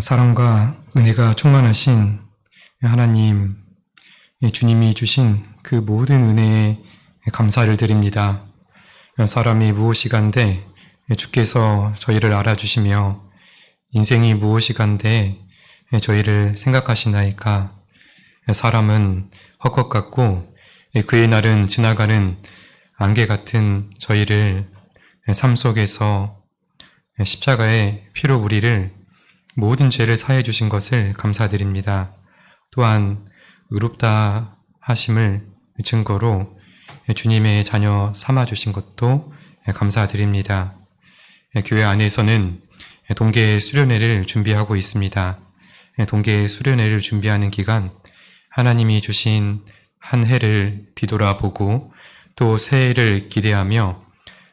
사랑과 은혜가 충만하신 하나님, 주님이 주신 그 모든 은혜에 감사를 드립니다. 사람이 무엇이간데 주께서 저희를 알아주시며 인생이 무엇이간데 저희를 생각하시나이까. 사람은 헛것 같고 그의 날은 지나가는 안개 같은 저희를 삶 속에서 십자가의 피로 우리를 모든 죄를 사해 주신 것을 감사드립니다. 또한 의롭다 하심을 증거로 주님의 자녀 삼아 주신 것도 감사드립니다. 교회 안에서는 동계 수련회를 준비하고 있습니다. 동계 수련회를 준비하는 기간 하나님이 주신 한 해를 뒤돌아보고 또 새해를 기대하며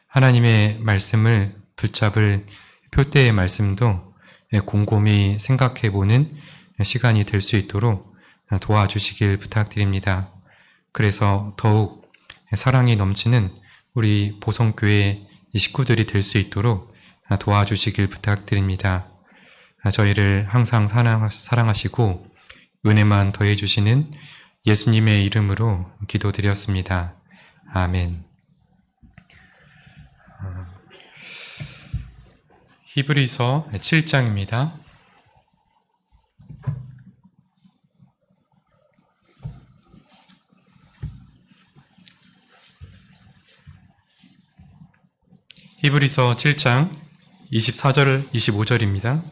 하나님의 말씀을 붙잡을 표대의 말씀도 곰곰이 생각해보는 시간이 될 수 있도록 도와주시길 부탁드립니다. 그래서 더욱 사랑이 넘치는 우리 보성교회 식구들이 될 수 있도록 도와주시길 부탁드립니다. 저희를 항상 사랑하시고 은혜만 더해주시는 예수님의 이름으로 기도드렸습니다. 아멘. 히브리서 7장입니다. 히브리서 7장 24절 25절입니다.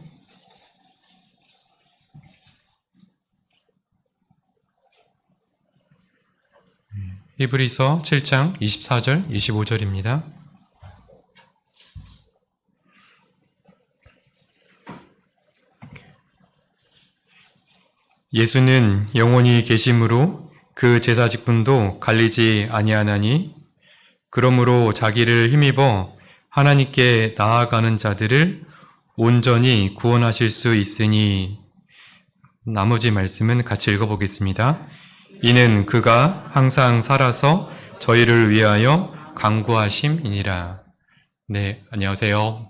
히브리서 7장 24절 25절입니다. 예수는 영원히 계심으로 그 제사 직분도 갈리지 아니하나니 그러므로 자기를 힘입어 하나님께 나아가는 자들을 온전히 구원하실 수 있으니. 나머지 말씀은 같이 읽어보겠습니다. 이는 그가 항상 살아서 저희를 위하여 간구하심이니라. 네, 안녕하세요.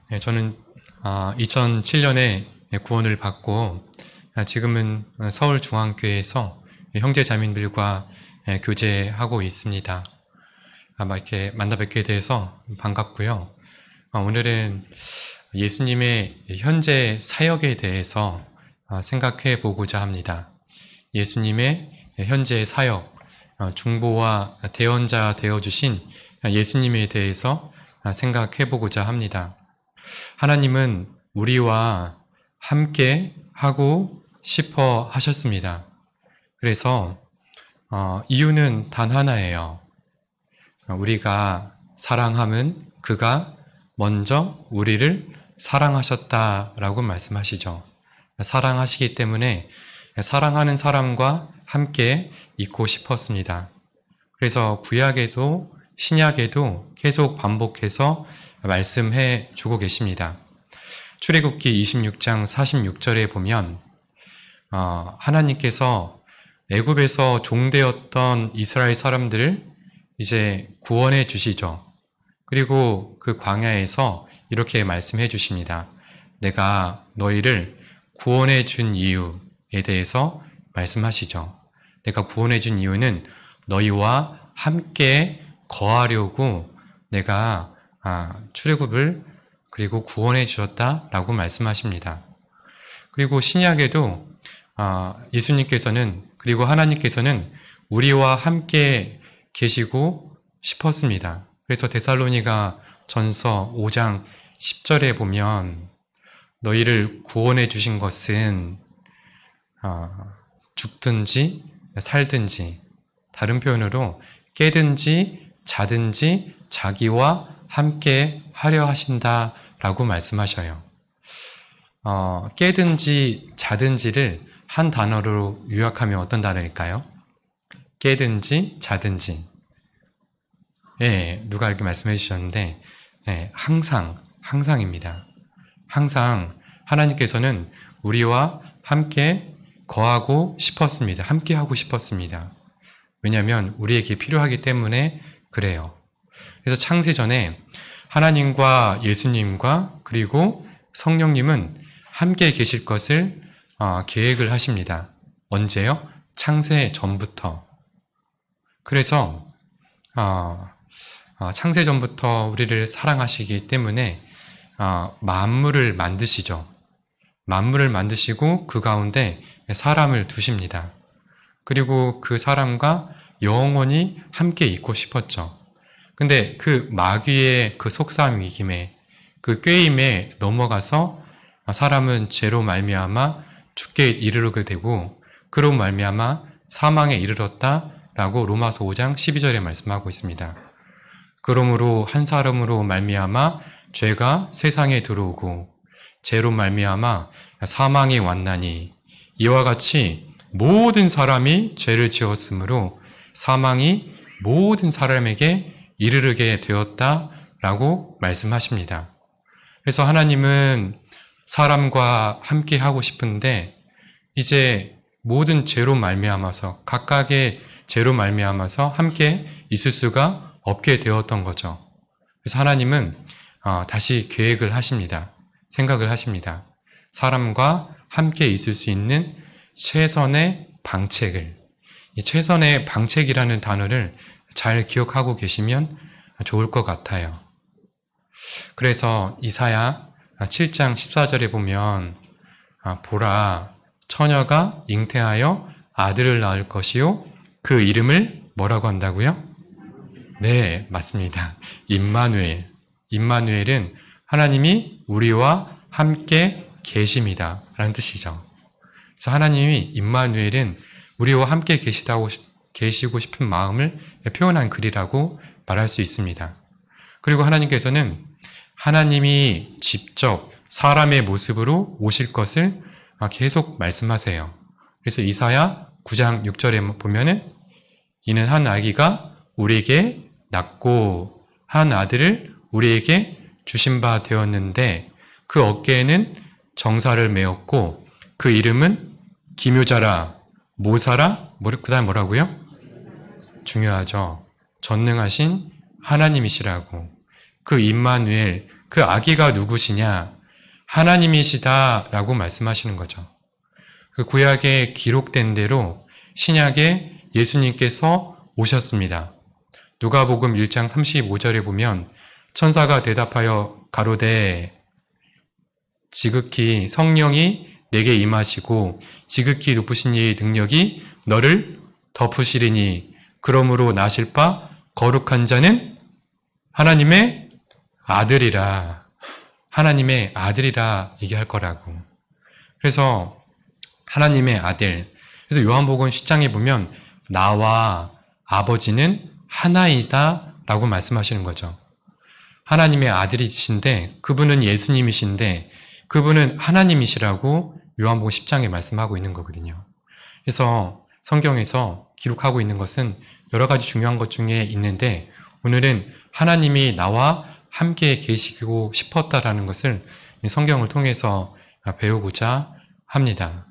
네, 저는 2007년에 구원을 받고 지금은 서울중앙교회에서 형제자매들과 교제하고 있습니다. 이렇게 만나 뵙게 돼서 반갑고요. 오늘은 예수님의 현재 사역에 대해서 생각해 보고자 합니다. 예수님의 현재 사역, 중보와 대언자 되어주신 예수님에 대해서 생각해 보고자 합니다. 하나님은 우리와 함께 하고 싶어 하셨습니다. 그래서 이유는 단 하나예요. 우리가 사랑함은 그가 먼저 우리를 사랑하셨다라고 말씀하시죠. 사랑하시기 때문에 사랑하는 사람과 함께 있고 싶었습니다. 그래서 구약에도 신약에도 계속 반복해서 말씀해 주고 계십니다. 출애굽기 26장 46절에 보면 하나님께서 애굽에서 종되었던 이스라엘 사람들을 이제 구원해 주시죠. 그리고 그 광야에서 이렇게 말씀해 주십니다. 내가 너희를 구원해 준 이유에 대해서 말씀하시죠. 내가 구원해 준 이유는 너희와 함께 거하려고 내가 출애굽을 그리고 구원해 주셨다라고 말씀하십니다. 그리고 신약에도 예수님께서는 그리고 하나님께서는 우리와 함께 계시고 싶었습니다. 그래서 데살로니가 전서 5장 10절에 보면 너희를 구원해 주신 것은 죽든지 살든지, 다른 표현으로 깨든지 자든지 자기와 함께 하려 하신다라고 말씀하셔요. 깨든지 자든지를 한 단어로 요약하면 어떤 단어일까요? 깨든지 자든지. 예, 누가 이렇게 말씀해 주셨는데, 예, 항상입니다. 항상 하나님께서는 우리와 함께 거하고 싶었습니다. 함께 하고 싶었습니다. 왜냐하면 우리에게 필요하기 때문에 그래요. 그래서 창세전에 하나님과 예수님과 그리고 성령님은 함께 계실 것을 계획을 하십니다. 언제요? 창세 전부터. 그래서 창세 전부터 우리를 사랑하시기 때문에 만물을 만드시죠. 만물을 만드시고 그 가운데 사람을 두십니다. 그리고 그 사람과 영원히 함께 있고 싶었죠. 근데 그 마귀의 그 속삭임 이김에 그 꾀임에 넘어가서 사람은 죄로 말미암아 죽게 이르게 되고 그로 말미암아 사망에 이르렀다라고 로마서 5장 12절에 말씀하고 있습니다. 그러므로 한 사람으로 말미암아 죄가 세상에 들어오고 죄로 말미암아 사망이 왔나니 이와 같이 모든 사람이 죄를 지었으므로 사망이 모든 사람에게 이르르게 되었다라고 말씀하십니다. 그래서 하나님은 사람과 함께 하고 싶은데 이제 모든 죄로 말미암아서 각각의 죄로 말미암아서 함께 있을 수가 없게 되었던 거죠. 그래서 하나님은 다시 계획을 하십니다. 생각을 하십니다. 사람과 함께 있을 수 있는 최선의 방책을, 이 최선의 방책이라는 단어를 잘 기억하고 계시면 좋을 것 같아요. 그래서 이사야 7장 14절에 보면 보라, 처녀가 잉태하여 아들을 낳을 것이요 그 이름을 뭐라고 한다고요? 네, 맞습니다. 임마누엘. 임마누엘은 하나님이 우리와 함께 계십니다 라는 뜻이죠. 그래서 하나님이 임마누엘은 우리와 함께 계시고 싶은 마음을 표현한 글이라고 말할 수 있습니다. 그리고 하나님께서는 하나님이 직접 사람의 모습으로 오실 것을 계속 말씀하세요. 그래서 이사야 9장 6절에 보면은 이는 한 아기가 우리에게 낳고 한 아들을 우리에게 주신 바 되었는데 그 어깨에는 정사를 메었고 그 이름은 기묘자라 모사라 그 다음 뭐라고요? 중요하죠. 전능하신 하나님이시라고. 그 임마누엘, 그 아기가 누구시냐? 하나님이시다라고 말씀하시는 거죠. 그 구약에 기록된 대로 신약에 예수님께서 오셨습니다. 누가복음 1장 35절에 보면 천사가 대답하여 가로되 지극히 성령이 내게 임하시고 지극히 높으신 이의 능력이 너를 덮으시리니 그러므로 나실 바 거룩한 자는 하나님의 아들이라. 하나님의 아들이라 얘기할 거라고. 그래서 하나님의 아들. 그래서 요한복음 10장에 보면 나와 아버지는 하나이다 라고 말씀하시는 거죠. 하나님의 아들이신데 그분은 예수님이신데 그분은 하나님이시라고 요한복음 10장에 말씀하고 있는 거거든요. 그래서 성경에서 기록하고 있는 것은 여러 가지 중요한 것 중에 있는데 오늘은 하나님이 나와 함께 계시고 싶었다라는 것을 성경을 통해서 배우고자 합니다.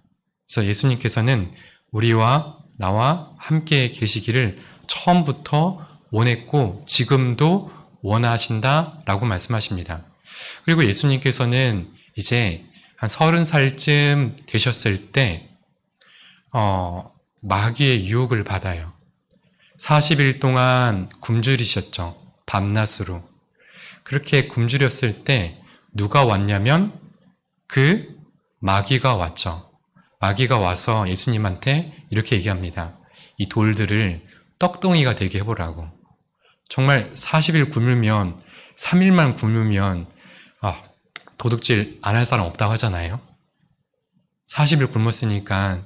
그래서 예수님께서는 우리와 나와 함께 계시기를 처음부터 원했고 지금도 원하신다라고 말씀하십니다. 그리고 예수님께서는 이제 한 30살쯤 되셨을 때 마귀의 유혹을 받아요. 40일 동안 굶주리셨죠. 밤낮으로. 그렇게 굶주렸을 때 누가 왔냐면 그 마귀가 왔죠. 마귀가 와서 예수님한테 이렇게 얘기합니다. 이 돌들을 떡덩이가 되게 해보라고. 정말 40일 굶으면 3일만 굶으면 도둑질 안 할 사람 없다고 하잖아요. 40일 굶었으니까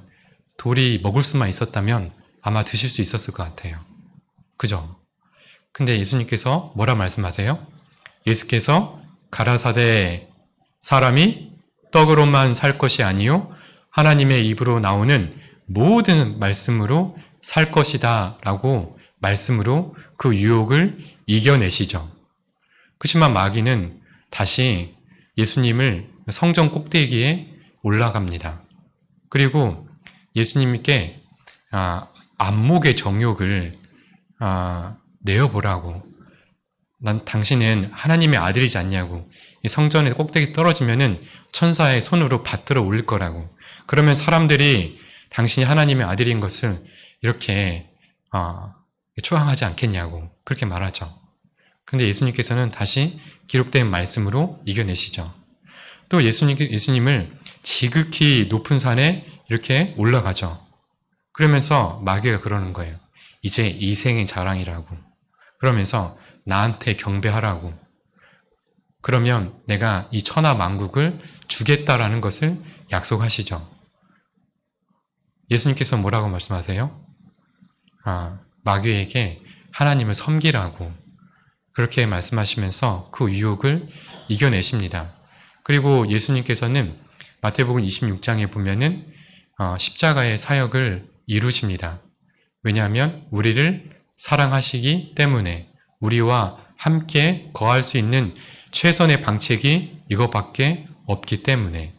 돌이 먹을 수만 있었다면 아마 드실 수 있었을 것 같아요. 그죠? 근데 예수님께서 뭐라 말씀하세요? 예수께서 가라사대 사람이 떡으로만 살 것이 아니요 하나님의 입으로 나오는 모든 말씀으로 살 것이다 라고 말씀으로 그 유혹을 이겨내시죠. 그렇지만 마귀는 다시 예수님을 성전 꼭대기에 올라갑니다. 그리고 예수님께 안목의 정욕을 내어보라고. 난 당신은 하나님의 아들이지 않냐고 이 성전의 꼭대기 떨어지면은 천사의 손으로 받들어 올릴 거라고. 그러면 사람들이 당신이 하나님의 아들인 것을 이렇게 추앙하지 않겠냐고 그렇게 말하죠. 근데 예수님께서는 다시 기록된 말씀으로 이겨내시죠. 또 예수님을 지극히 높은 산에 이렇게 올라가죠. 그러면서 마귀가 그러는 거예요. 이제 이 생의 자랑이라고. 그러면서 나한테 경배하라고. 그러면 내가 이 천하 만국을 주겠다라는 것을 약속하시죠. 예수님께서 뭐라고 말씀하세요? 마귀에게 하나님을 섬기라고 그렇게 말씀하시면서 그 유혹을 이겨내십니다. 그리고 예수님께서는 마태복음 26장에 보면은 십자가의 사역을 이루십니다. 왜냐하면 우리를 사랑하시기 때문에 우리와 함께 거할 수 있는 최선의 방책이 이것밖에 없기 때문에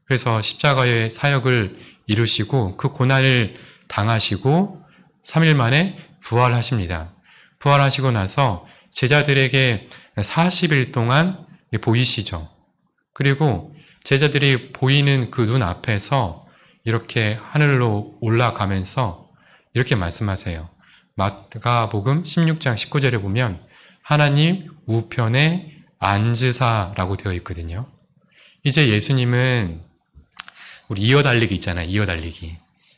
그래서 십자가의 사역을 이루시고 그 고난을 당하시고 3일 만에 부활하십니다. 부활하시고 나서 제자들에게 40일 동안 보이시죠. 그리고 제자들이 보이는 그 눈 앞에서 이렇게 하늘로 올라가면서 이렇게 말씀하세요. 마가복음 16장 19절에 보면 하나님 우편에 앉으사라고 되어 있거든요. 이제 예수님은 우리 이어달리기 있잖아요.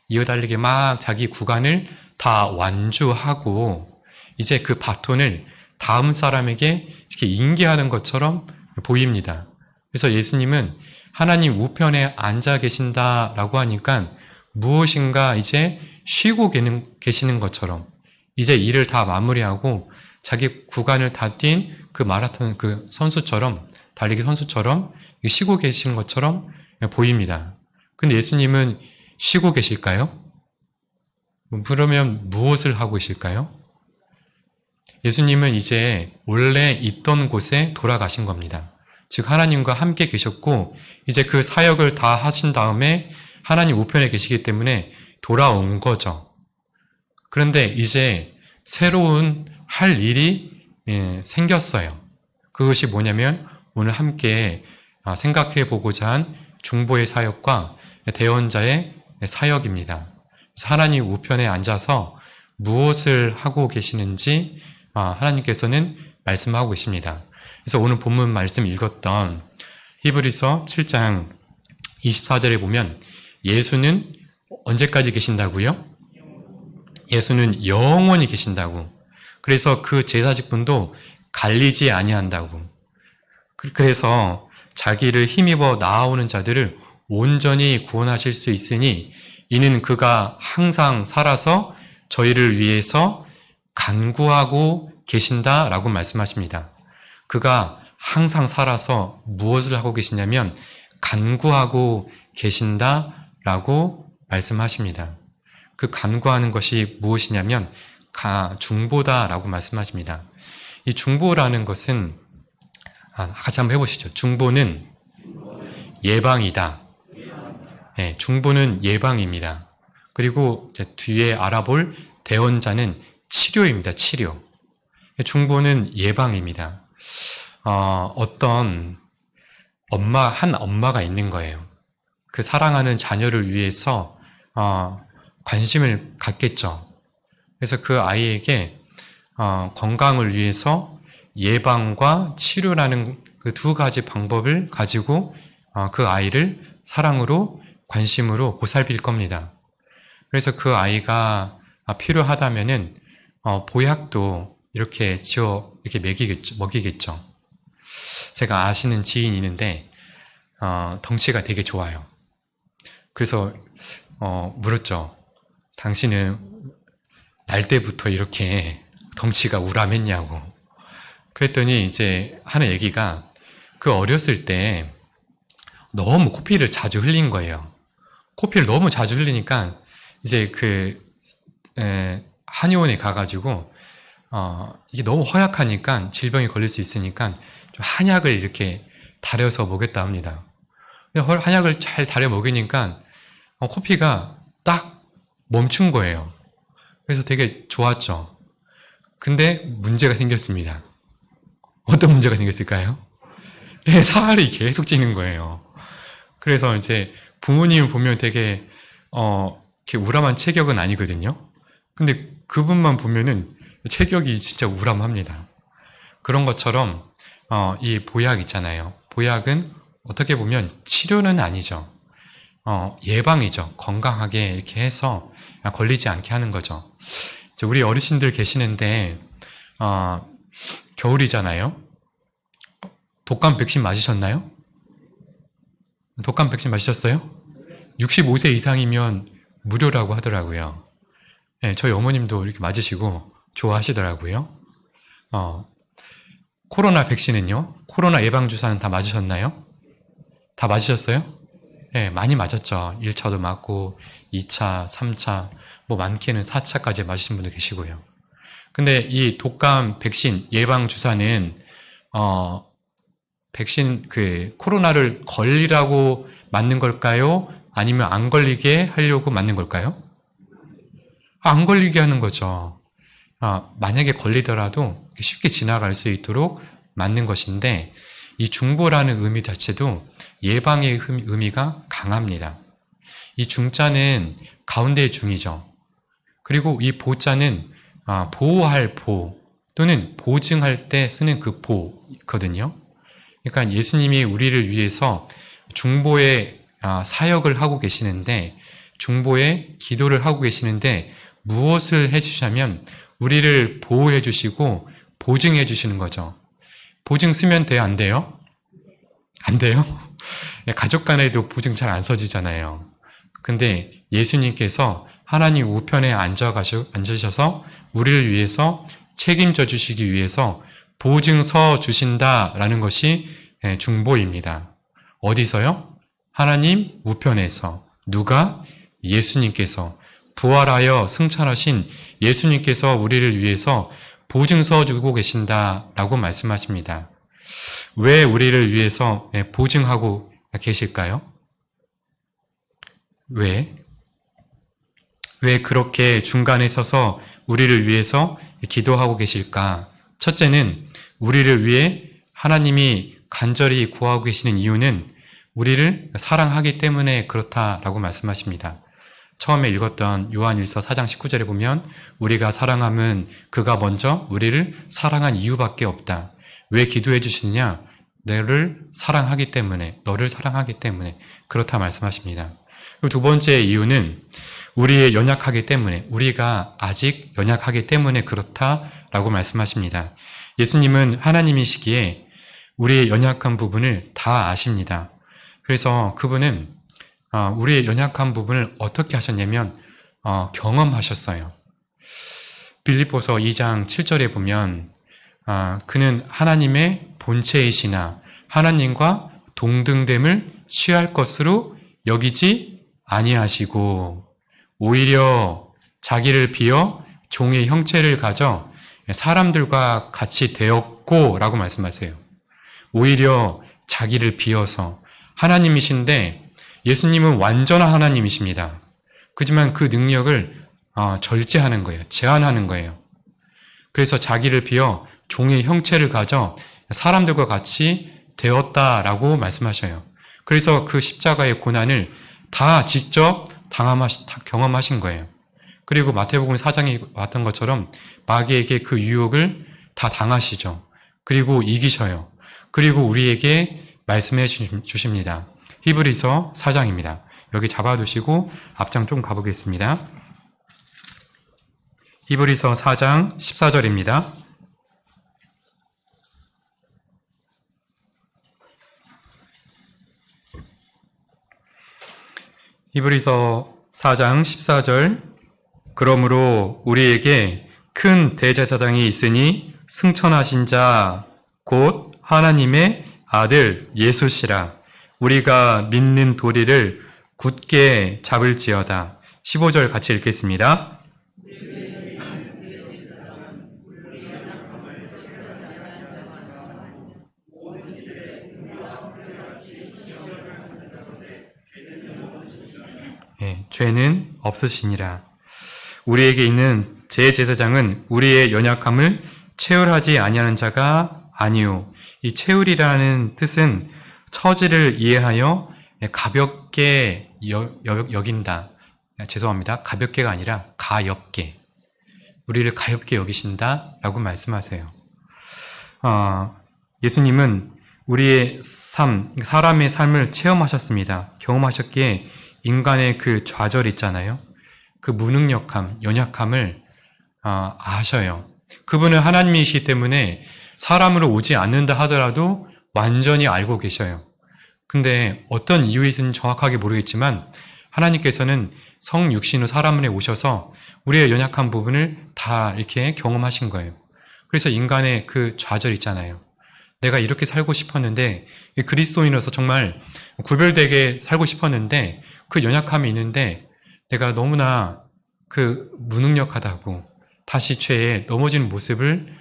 이어달리기 막 자기 구간을 다 완주하고 이제 그 바톤을 다음 사람에게 이렇게 인계하는 것처럼 보입니다. 그래서 예수님은 하나님 우편에 앉아 계신다라고 하니까 무엇인가 이제 쉬고 계시는 것처럼 이제 일을 다 마무리하고 자기 구간을 다 뛴 그 마라톤 그 선수처럼 달리기 선수처럼 쉬고 계신 것처럼 보입니다. 근데 예수님은 쉬고 계실까요? 그러면 무엇을 하고 계실까요? 예수님은 이제 원래 있던 곳에 돌아가신 겁니다. 즉 하나님과 함께 계셨고 이제 그 사역을 다 하신 다음에 하나님 우편에 계시기 때문에 돌아온 거죠. 그런데 이제 새로운 할 일이 생겼어요. 그것이 뭐냐면 오늘 함께 생각해 보고자 한 중보의 사역과 대언자의 사역입니다. 그래서 하나님 우편에 앉아서 무엇을 하고 계시는지 하나님께서는 말씀하고 계십니다. 그래서 오늘 본문 말씀 읽었던 히브리서 7장 24절에 보면 예수는 언제까지 계신다고요? 예수는 영원히 계신다고. 그래서 그 제사직분도 갈리지 아니한다고. 그래서 자기를 힘입어 나아오는 자들을 온전히 구원하실 수 있으니 이는 그가 항상 살아서 저희를 위해서 간구하고 계신다라고 말씀하십니다. 그가 항상 살아서 무엇을 하고 계시냐면 간구하고 계신다라고 말씀하십니다. 그 간구하는 것이 무엇이냐면 중보다라고 말씀하십니다. 이 중보라는 것은 같이 한번 해보시죠. 중보는 예방이다. 네, 중보는 예방입니다. 그리고 뒤에 알아볼 대언자는 치료입니다. 치료. 중보는 예방입니다. 어떤 한 엄마가 있는 거예요. 그 사랑하는 자녀를 위해서 관심을 갖겠죠. 그래서 그 아이에게 건강을 위해서 예방과 치료라는 그 두 가지 방법을 가지고 그 아이를 사랑으로 관심으로 보살필 겁니다. 그래서 그 아이가 필요하다면은 보약도 이렇게 이렇게 먹이겠죠. 제가 아시는 지인이 있는데 덩치가 되게 좋아요. 그래서 물었죠. 당신은 날 때부터 이렇게 덩치가 우람했냐고. 그랬더니 이제 하는 얘기가 그 어렸을 때 너무 코피를 자주 흘린 거예요. 코피를 너무 자주 흘리니까 이제 한의원에 가가지고 이게 너무 허약하니까 질병이 걸릴 수 있으니까 좀 한약을 이렇게 다려서 먹였다 합니다. 한약을 잘 다려 먹이니까 코피가 딱 멈춘 거예요. 그래서 되게 좋았죠. 근데 문제가 생겼습니다. 어떤 문제가 생겼을까요? 예, 살이 계속 찌는 거예요. 그래서 이제 부모님 보면 되게 이렇게 우람한 체격은 아니거든요. 근데 그분만 보면은 체격이 진짜 우람합니다. 그런 것처럼 이 보약 있잖아요. 보약은 어떻게 보면 치료는 아니죠. 예방이죠. 건강하게 이렇게 해서 걸리지 않게 하는 거죠. 우리 어르신들 계시는데 겨울이잖아요. 독감 백신 맞으셨나요? 독감 백신 맞으셨어요? 65세 이상이면 무료라고 하더라고요. 네, 저희 어머님도 이렇게 맞으시고 좋아하시더라고요. 코로나 백신은요? 코로나 예방주사는 다 맞으셨나요? 다 맞으셨어요? 네, 많이 맞았죠. 1차도 맞고 2차, 3차, 뭐 많게는 4차까지 맞으신 분도 계시고요. 근데 이 독감 백신 예방주사는 백신 코로나를 걸리라고 맞는 걸까요? 아니면 안 걸리게 하려고 맞는 걸까요? 안 걸리게 하는 거죠. 만약에 걸리더라도 쉽게 지나갈 수 있도록 맞는 것인데 이 중보라는 의미 자체도 예방의 의미가 강합니다. 이 중자는 가운데의 중이죠. 그리고 이 보자는 보호할 보 또는 보증할 때 쓰는 그 보거든요. 그러니까 예수님이 우리를 위해서 중보의 사역을 하고 계시는데 중보의 기도를 하고 계시는데 무엇을 해주시냐면 우리를 보호해 주시고 보증해 주시는 거죠. 보증 쓰면 돼요? 안 돼요? 안 돼요? 가족 간에도 보증 잘 안 써지잖아요. 근데 예수님께서 하나님 우편에 앉으셔서 우리를 위해서 책임져 주시기 위해서 보증 서 주신다라는 것이 중보입니다. 어디서요? 하나님 우편에서. 누가? 예수님께서. 부활하여 승천하신 예수님께서 우리를 위해서 보증서 주고 계신다라고 말씀하십니다. 왜 우리를 위해서 보증하고 계실까요? 왜 그렇게 중간에 서서 우리를 위해서 기도하고 계실까? 첫째는 우리를 위해 하나님이 간절히 구하고 계시는 이유는 우리를 사랑하기 때문에 그렇다라고 말씀하십니다. 처음에 읽었던 요한일서 4장 19절에 보면 우리가 사랑함은 그가 먼저 우리를 사랑한 이유밖에 없다. 왜 기도해 주시느냐? 너를 사랑하기 때문에 그렇다 말씀하십니다. 그리고 두 번째 이유는 우리의 연약하기 때문에 우리가 아직 연약하기 때문에 그렇다라고 말씀하십니다. 예수님은 하나님이시기에 우리의 연약한 부분을 다 아십니다. 그래서 그분은 우리의 연약한 부분을 어떻게 하셨냐면 경험하셨어요. 빌립보서 2장 7절에 보면 그는 하나님의 본체이시나 하나님과 동등됨을 취할 것으로 여기지 아니하시고 오히려 자기를 비어 종의 형체를 가져 사람들과 같이 되었고 라고 말씀하세요. 오히려 자기를 비어서 하나님이신데 예수님은 완전한 하나님이십니다. 그렇지만 그 능력을 절제하는 거예요. 제한하는 거예요. 그래서 자기를 비어 종의 형체를 가져 사람들과 같이 되었다라고 말씀하셔요. 그래서 그 십자가의 고난을 다 직접 경험하신 거예요. 그리고 마태복음 4장에 왔던 것처럼 마귀에게 그 유혹을 다 당하시죠. 그리고 이기셔요. 그리고 우리에게 말씀해 주십니다. 히브리서 4장입니다. 여기 잡아두시고 앞장 좀 가보겠습니다. 히브리서 4장 14절입니다. 히브리서 4장 14절 그러므로 우리에게 큰 대제사장이 있으니 승천하신 자 곧 하나님의 아들 예수시라. 우리가 믿는 도리를 굳게 잡을지어다. 15절 같이 읽겠습니다. 죄는 없으시니라. 우리에게 있는 제제사장은 우리의 연약함을 체휼하지 아니하는 자가 아니요. 이 채울이라는 뜻은 처지를 이해하여 가볍게 여긴다. 죄송합니다. 가볍게가 아니라 가엽게. 우리를 가볍게 여기신다 라고 말씀하세요. 예수님은 우리의 삶, 사람의 삶을 체험하셨습니다. 경험하셨기에 인간의 그 좌절 있잖아요. 그 무능력함, 연약함을 아셔요. 그분은 하나님이시기 때문에 사람으로 오지 않는다 하더라도 완전히 알고 계셔요. 근데 어떤 이유인지는 정확하게 모르겠지만 하나님께서는 성육신으로 사람에 오셔서 우리의 연약한 부분을 다 이렇게 경험하신 거예요. 그래서 인간의 그 좌절 있잖아요. 내가 이렇게 살고 싶었는데 그리스도인으로서 정말 구별되게 살고 싶었는데 그 연약함이 있는데 내가 너무나 그 무능력하다고 다시 죄에 넘어지는 모습을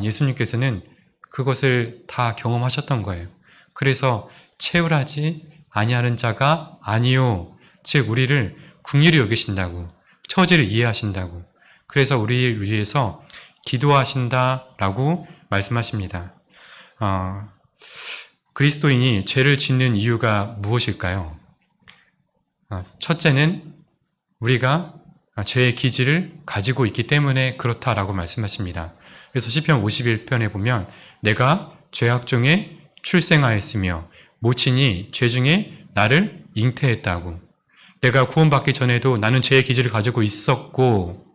예수님께서는 그것을 다 경험하셨던 거예요. 그래서 채울하지 아니하는 자가 아니요. 즉 우리를 긍휼히 여기신다고, 처지를 이해하신다고, 그래서 우리를 위해서 기도하신다라고 말씀하십니다. 그리스도인이 죄를 짓는 이유가 무엇일까요? 첫째는 우리가 죄의 기질을 가지고 있기 때문에 그렇다라고 말씀하십니다. 그래서 시편 51편에 보면 내가 죄악 중에 출생하였으며 모친이 죄 중에 나를 잉태했다고. 내가 구원받기 전에도 나는 죄의 기질을 가지고 있었고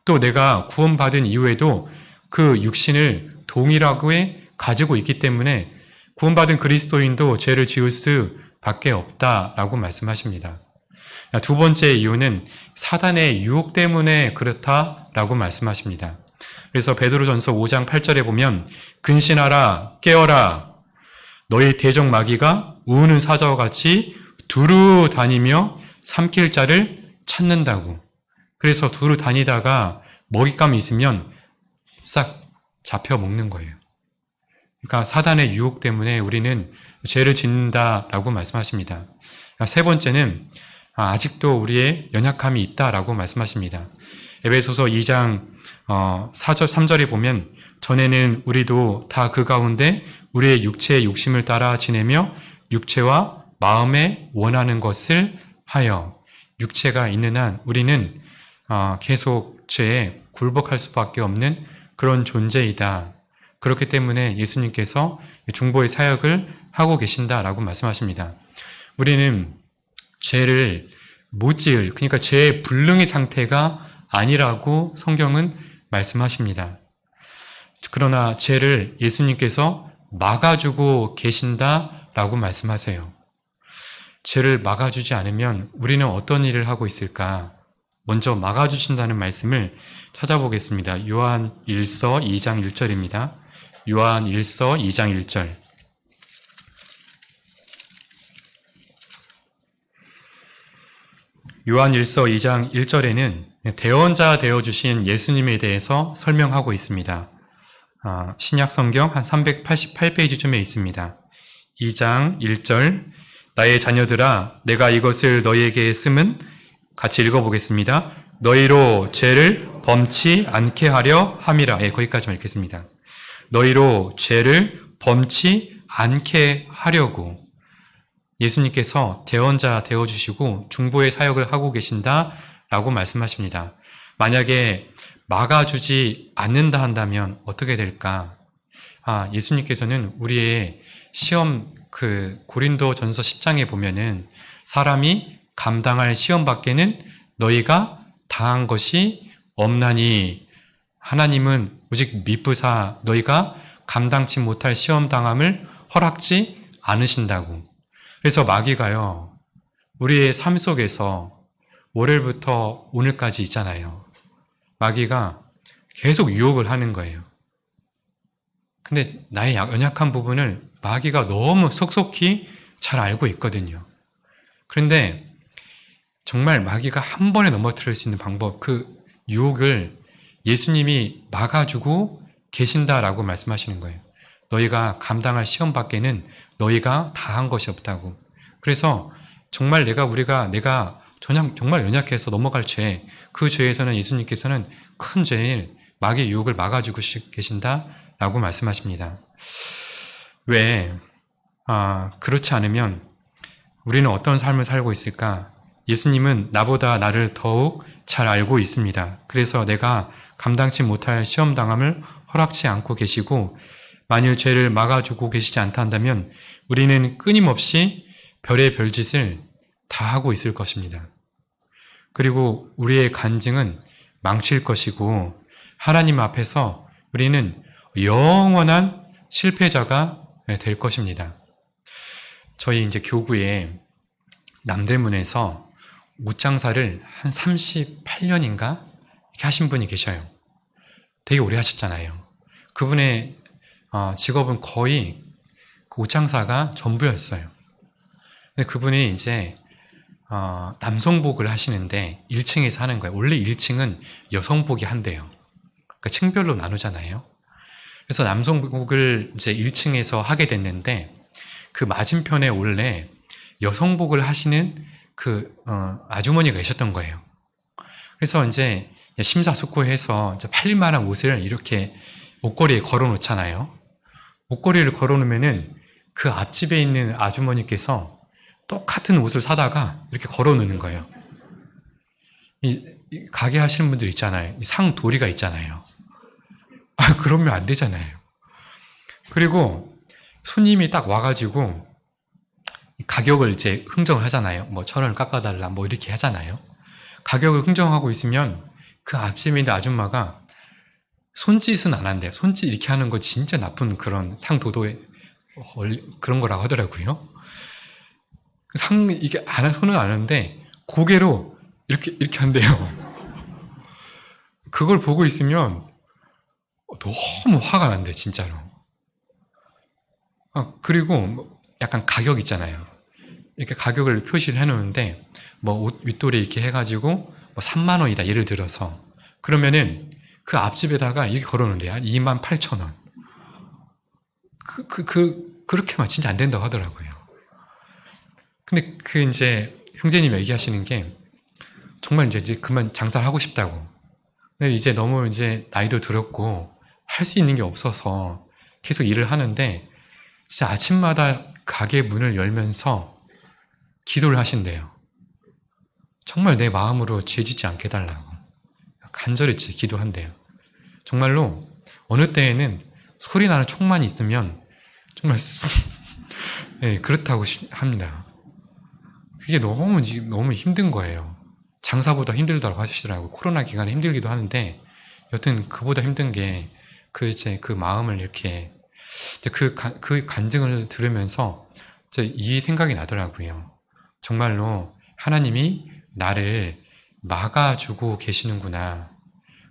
또 내가 구원받은 이후에도 그 육신을 동일하게 가지고 있기 때문에 구원받은 그리스도인도 죄를 지을 수밖에 없다라고 말씀하십니다. 두 번째 이유는 사단의 유혹 때문에 그렇다라고 말씀하십니다. 그래서 베드로전서 5장 8절에 보면 근신하라 깨어라 너희 대적 마귀가 우는 사자와 같이 두루 다니며 삼킬 자를 찾는다고. 그래서 두루 다니다가 먹잇감이 있으면 싹 잡혀 먹는 거예요. 그러니까 사단의 유혹 때문에 우리는 죄를 짓는다라고 말씀하십니다. 세 번째는 아직도 우리의 연약함이 있다라고 말씀하십니다. 에베소서 2장 4절 3절에 보면 전에는 우리도 다 그 가운데 우리의 육체의 욕심을 따라 지내며 육체와 마음에 원하는 것을 하여 육체가 있는 한 우리는 계속 죄에 굴복할 수밖에 없는 그런 존재이다. 그렇기 때문에 예수님께서 중보의 사역을 하고 계신다라고 말씀하십니다. 우리는 죄를 못 지을, 그러니까 죄의 불능의 상태가 아니라고 성경은 말씀하십니다. 그러나 죄를 예수님께서 막아주고 계신다라고 말씀하세요. 죄를 막아주지 않으면 우리는 어떤 일을 하고 있을까? 먼저 막아주신다는 말씀을 찾아보겠습니다. 요한 1서 2장 1절입니다. 요한 1서 2장 1절. 요한 1서 2장 1절에는 대언자 되어주신 예수님에 대해서 설명하고 있습니다. 신약 성경 한 388페이지쯤에 있습니다. 2장 1절. 나의 자녀들아 내가 이것을 너희에게 쓰면 같이 읽어보겠습니다. 너희로 죄를 범치 않게 하려 함이라. 거기까지만 읽겠습니다. 너희로 죄를 범치 않게 하려고 예수님께서 대언자 되어주시고 중보의 사역을 하고 계신다라고 말씀하십니다. 만약에 막아주지 않는다 한다면 어떻게 될까? 예수님께서는 우리의 시험 고린도전서 10장에 보면은 사람이 감당할 시험 밖에는 너희가 당한 것이 없나니 하나님은 오직 미쁘사 너희가 감당치 못할 시험 당함을 허락지 않으신다고. 그래서 마귀가요, 우리의 삶 속에서 월요일부터 오늘까지 있잖아요. 마귀가 계속 유혹을 하는 거예요. 근데 나의 연약한 부분을 마귀가 너무 속속히 잘 알고 있거든요. 그런데 정말 마귀가 한 번에 넘어뜨릴 수 있는 방법, 그 유혹을 예수님이 막아주고 계신다라고 말씀하시는 거예요. 너희가 감당할 시험 밖에는 너희가 다 한 것이 없다고. 그래서 정말 내가 정말 연약해서 넘어갈 죄, 그 죄에서는 예수님께서는 큰 죄인 마귀의 유혹을 막아주고 계신다라고 말씀하십니다. 왜 그렇지 않으면 우리는 어떤 삶을 살고 있을까? 예수님은 나보다 나를 더욱 잘 알고 있습니다. 그래서 내가 감당치 못할 시험당함을 허락치 않고 계시고, 만일 죄를 막아주고 계시지 않다 한다면 우리는 끊임없이 별의 별짓을 다 하고 있을 것입니다. 그리고 우리의 간증은 망칠 것이고, 하나님 앞에서 우리는 영원한 실패자가 될 것입니다. 저희 이제 교구에 남대문에서 옷장사를 한 38년인가 이렇게 하신 분이 계셔요. 되게 오래 하셨잖아요. 그분의 직업은 거의 그 옷장사가 전부였어요. 근데 그분이 이제 남성복을 하시는데 1층에서 하는 거예요. 원래 1층은 여성복이 한대요. 그러니까 층별로 나누잖아요. 그래서 남성복을 이제 1층에서 하게 됐는데, 그 맞은편에 원래 여성복을 하시는 그 아주머니가 계셨던 거예요. 그래서 이제 심사숙고해서 이제 팔릴 만한 옷을 이렇게 옷걸이에 걸어 놓잖아요. 옷걸이를 걸어 놓으면은 그 앞집에 있는 아주머니께서 똑같은 옷을 사다가 이렇게 걸어 놓는 거예요. 이 가게 하시는 분들 있잖아요. 이 상도리가 있잖아요. 그러면 안 되잖아요. 그리고 손님이 딱 와가지고 가격을 이제 흥정을 하잖아요. 뭐 1,000원을 깎아달라 뭐 이렇게 하잖아요. 가격을 흥정하고 있으면 그 앞집에 있는 아줌마가 손짓은 안 한대요. 손짓 이렇게 하는 거 진짜 나쁜 그런 상도도의 그런 거라고 하더라고요. 이게 손은 안 하는데 고개로 이렇게 한대요. 그걸 보고 있으면 너무 화가 난대, 진짜로. 그리고 약간 가격 있잖아요. 이렇게 가격을 표시를 해놓는데, 뭐 옷 윗돌이 이렇게 해가지고 뭐 3만 원이다, 예를 들어서. 그러면은 그 앞집에다가 이렇게 걸어놓는데요. 28,000원. 그렇게만 진짜 안 된다고 하더라고요. 근데 이제 형제님 얘기하시는 게 정말 이제 그만 장사를 하고 싶다고. 근데 이제 너무 이제 나이도 들었고 할 수 있는 게 없어서 계속 일을 하는데, 진짜 아침마다 가게 문을 열면서 기도를 하신대요. 정말 내 마음으로 죄짓지 않게 해달라고 간절히 기도한대요. 정말로 어느 때에는 소리 나는 총만 있으면 정말 네, 그렇다고 합니다. 그게 너무 힘든 거예요. 장사보다 힘들다고 하시더라고요. 코로나 기간에 힘들기도 하는데, 여튼 그보다 힘든 게 그 마음을 이렇게 그 간증을 들으면서 이 생각이 나더라고요. 정말로 하나님이 나를 막아주고 계시는구나.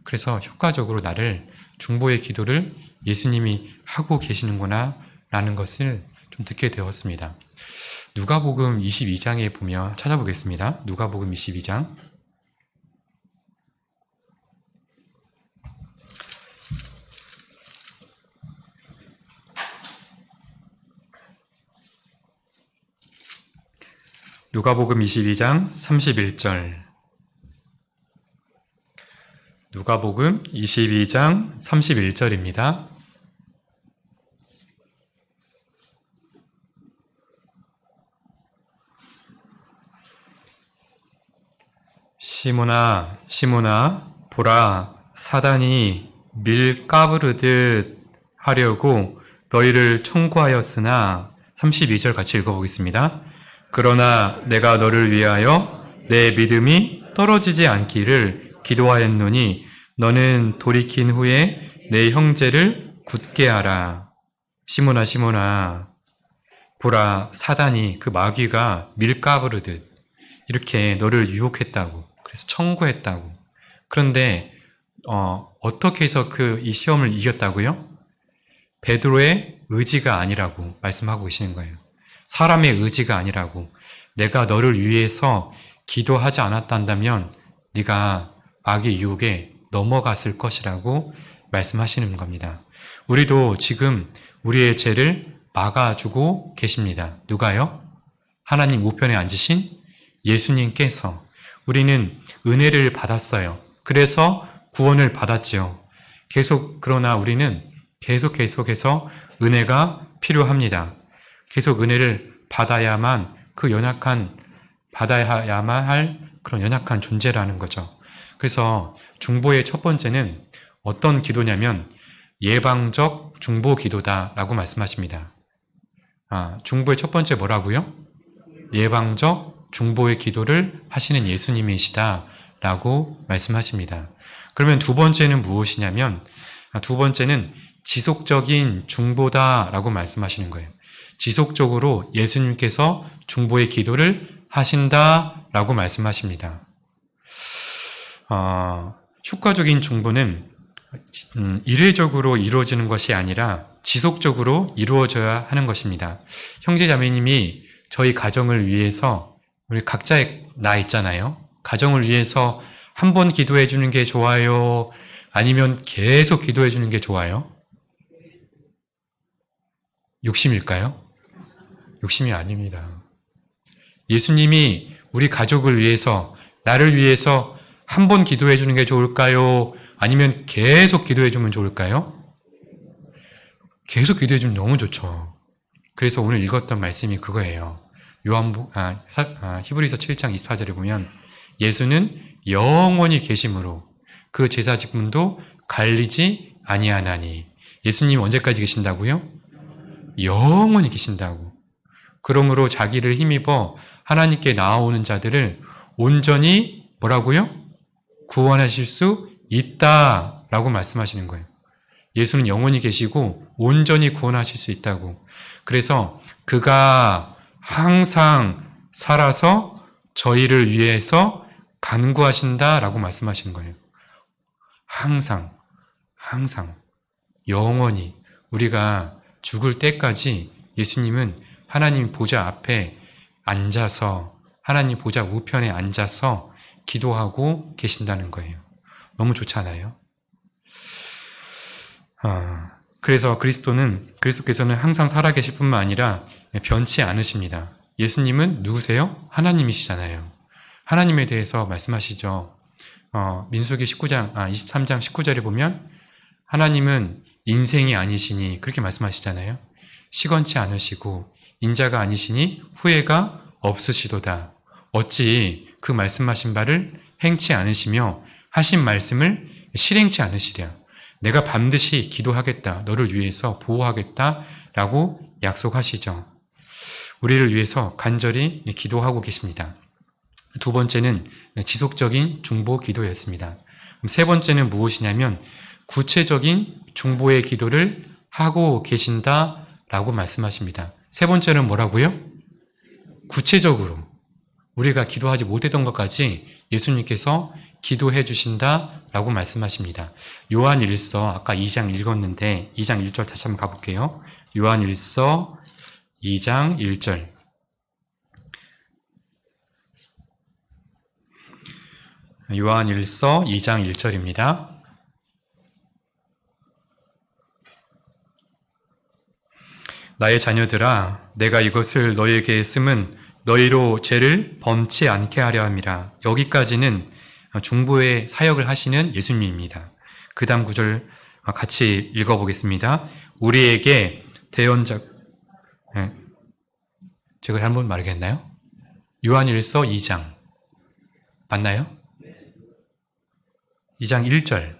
그래서 효과적으로 나를 중보의 기도를 예수님이 하고 계시는구나 라는 것을 좀 듣게 되었습니다. 누가복음 22장에 보면 찾아보겠습니다. 누가복음 22장. 누가복음 22장 31절. 누가복음 22장 31절입니다. 시몬아, 시몬아, 보라, 사단이 밀 까부르듯 하려고 너희를 청구하였으나, 32절 같이 읽어보겠습니다. 그러나 내가 너를 위하여 내 믿음이 떨어지지 않기를 기도하였노니 너는 돌이킨 후에 내 형제를 굳게 하라. 시몬아, 시몬아, 보라, 사단이, 그 마귀가 밀 까부르듯 이렇게 너를 유혹했다고, 그래서 청구했다고. 그런데 어떻게 해서 이 시험을 이겼다고요? 베드로의 의지가 아니라고 말씀하고 계시는 거예요. 사람의 의지가 아니라고. 내가 너를 위해서 기도하지 않았단다면 네가 마귀의 유혹에 넘어갔을 것이라고 말씀하시는 겁니다. 우리도 지금 우리의 죄를 막아주고 계십니다. 누가요? 하나님 우편에 앉으신 예수님께서. 우리는 은혜를 받았어요. 그래서 구원을 받았지요. 그러나 우리는 계속해서 은혜가 필요합니다. 계속 은혜를 받아야만 받아야만 할 그런 연약한 존재라는 거죠. 그래서 중보의 첫 번째는 어떤 기도냐면 예방적 중보 기도다라고 말씀하십니다. 중보의 첫 번째 뭐라고요? 예방적 중보의 기도를 하시는 예수님이시다라고 말씀하십니다. 그러면 두 번째는 무엇이냐면 두 번째는 지속적인 중보다라고 말씀하시는 거예요. 지속적으로 예수님께서 중보의 기도를 하신다라고 말씀하십니다. 효과적인 중보는 일회적으로 이루어지는 것이 아니라 지속적으로 이루어져야 하는 것입니다. 형제자매님이 저희 가정을 위해서 우리 각자의 나 있잖아요. 가정을 위해서 한 번 기도해 주는 게 좋아요? 아니면 계속 기도해 주는 게 좋아요? 욕심일까요? 욕심이 아닙니다. 예수님이 우리 가족을 위해서, 나를 위해서 한 번 기도해 주는 게 좋을까요? 아니면 계속 기도해 주면 좋을까요? 계속 기도해 주면 너무 좋죠. 그래서 오늘 읽었던 말씀이 그거예요. 히브리서 7장 24절에 보면 예수는 영원히 계심으로 그 제사 직분도 갈리지 아니하나니. 예수님 언제까지 계신다고요? 영원히 계신다고. 그러므로 자기를 힘입어 하나님께 나아오는 자들을 온전히 뭐라고요? 구원하실 수 있다라고 말씀하시는 거예요. 예수는 영원히 계시고 온전히 구원하실 수 있다고. 그래서 그가 항상 살아서 저희를 위해서 간구하신다라고 말씀하시는 거예요. 항상 영원히 우리가 죽을 때까지 예수님은 하나님 보좌 앞에 앉아서 하나님 보좌 우편에 앉아서 기도하고 계신다는 거예요. 너무 좋지 않아요? 그래서 그리스도께서는 항상 살아계실 뿐만 아니라 변치 않으십니다. 예수님은 누구세요? 하나님이시잖아요. 하나님에 대해서 말씀하시죠. 민수기 23장 19절에 보면 하나님은 인생이 아니시니 그렇게 말씀하시잖아요. 시건치 않으시고 인자가 아니시니 후회가 없으시도다. 어찌 그 말씀하신 바를 행치 않으시며 하신 말씀을 실행치 않으시랴. 내가 반드시 기도하겠다. 너를 위해서 보호하겠다. 라고 약속하시죠. 우리를 위해서 간절히 기도하고 계십니다. 두 번째는 지속적인 중보 기도였습니다. 세 번째는 무엇이냐면 구체적인 중보의 기도를 하고 계신다라고 말씀하십니다. 세 번째는 뭐라고요? 구체적으로 우리가 기도하지 못했던 것까지 예수님께서 기도해 주신다라고 말씀하십니다. 요한일서 아까 2장 읽었는데 2장 1절 다시 한번 가볼게요. 요한일서 2장 1절. 요한일서 2장 1절입니다. 나의 자녀들아, 내가 이것을 너희에게 쓰면 너희로 죄를 범치 않게 하려 함이라. 여기까지는 중보의 사역을 하시는 예수님입니다. 그 다음 구절 같이 읽어보겠습니다. 우리에게 대언자, 제가 잘못 말하겠나요? 요한일서 2장 맞나요? 2장 1절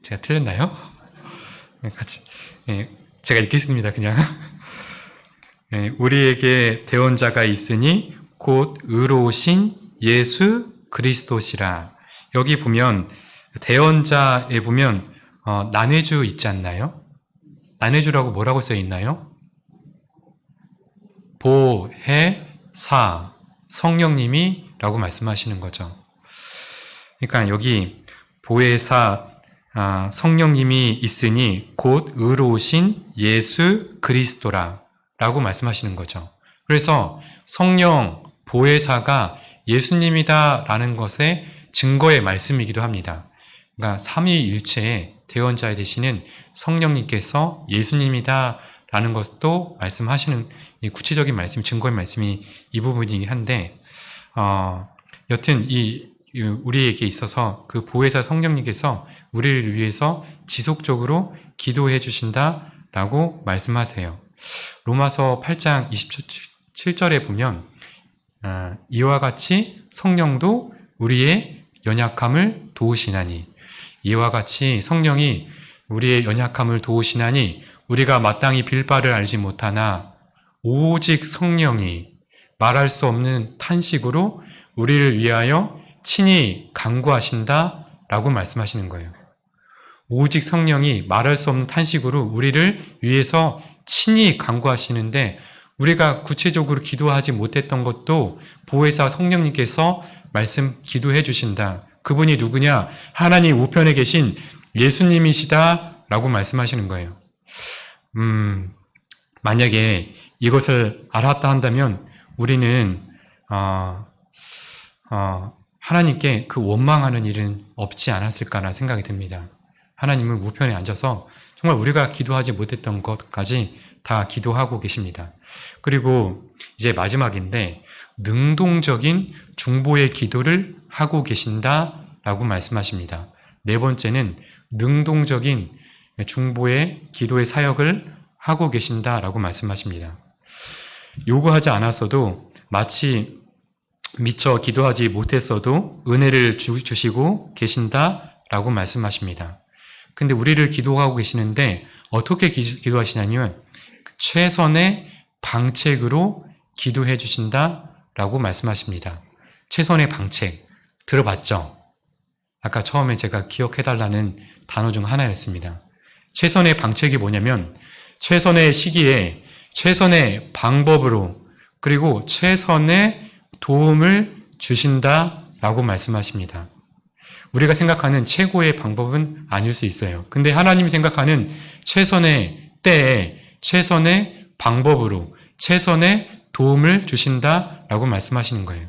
제가 틀렸나요? 같이 제가 읽겠습니다. 그냥 우리에게 대언자가 있으니 곧 의로우신 예수 그리스도시라. 여기 보면 대언자에 보면 난해주 있지 않나요? 난해주라고 뭐라고 써 있나요? 보혜사 성령님이 라고 말씀하시는 거죠. 그러니까 여기 보혜사 성령님이 있으니 곧 의로우신 예수 그리스도라 라고 말씀하시는 거죠. 그래서 성령 보혜사가 예수님이다 라는 것의 증거의 말씀이기도 합니다. 그러니까 삼위일체의 대언자 되시는 성령님께서 예수님이다 라는 것도 말씀하시는 이 구체적인 말씀, 증거의 말씀이 이 부분이긴 한데 여튼 우리에게 있어서 그 보혜사 성령님께서 우리를 위해서 지속적으로 기도해 주신다라고 말씀하세요. 로마서 8장 27절에 보면 이와 같이 성령도 우리의 연약함을 도우시나니, 이와 같이 성령이 우리의 연약함을 도우시나니 우리가 마땅히 빌 바를 알지 못하나 오직 성령이 말할 수 없는 탄식으로 우리를 위하여 친히 간구하신다라고 말씀하시는 거예요. 오직 성령이 말할 수 없는 탄식으로 우리를 위해서 친히 간구하시는데, 우리가 구체적으로 기도하지 못했던 것도 보혜사 성령님께서 기도해 주신다. 그분이 누구냐? 하나님 우편에 계신 예수님이시다라고 말씀하시는 거예요. 만약에 이것을 알았다 한다면 우리는 하나님께 그 원망하는 일은 없지 않았을까라는 생각이 듭니다. 하나님은 우편에 앉아서 정말 우리가 기도하지 못했던 것까지 다 기도하고 계십니다. 그리고 이제 마지막인데, 능동적인 중보의 기도를 하고 계신다라고 말씀하십니다. 네 번째는 능동적인 중보의 기도의 사역을 하고 계신다라고 말씀하십니다. 요구하지 않았어도, 마치 미처 기도하지 못했어도 은혜를 주시고 계신다라고 말씀하십니다. 근데 우리를 기도하고 계시는데 어떻게 기도하시냐면 최선의 방책으로 기도해 주신다라고 말씀하십니다. 최선의 방책 들어봤죠? 아까 처음에 제가 기억해달라는 단어 중 하나였습니다. 최선의 방책이 뭐냐면 최선의 시기에 최선의 방법으로, 그리고 최선의 도움을 주신다라고 말씀하십니다. 우리가 생각하는 최고의 방법은 아닐 수 있어요. 근데 하나님이 생각하는 최선의 때에 최선의 방법으로 최선의 도움을 주신다라고 말씀하시는 거예요.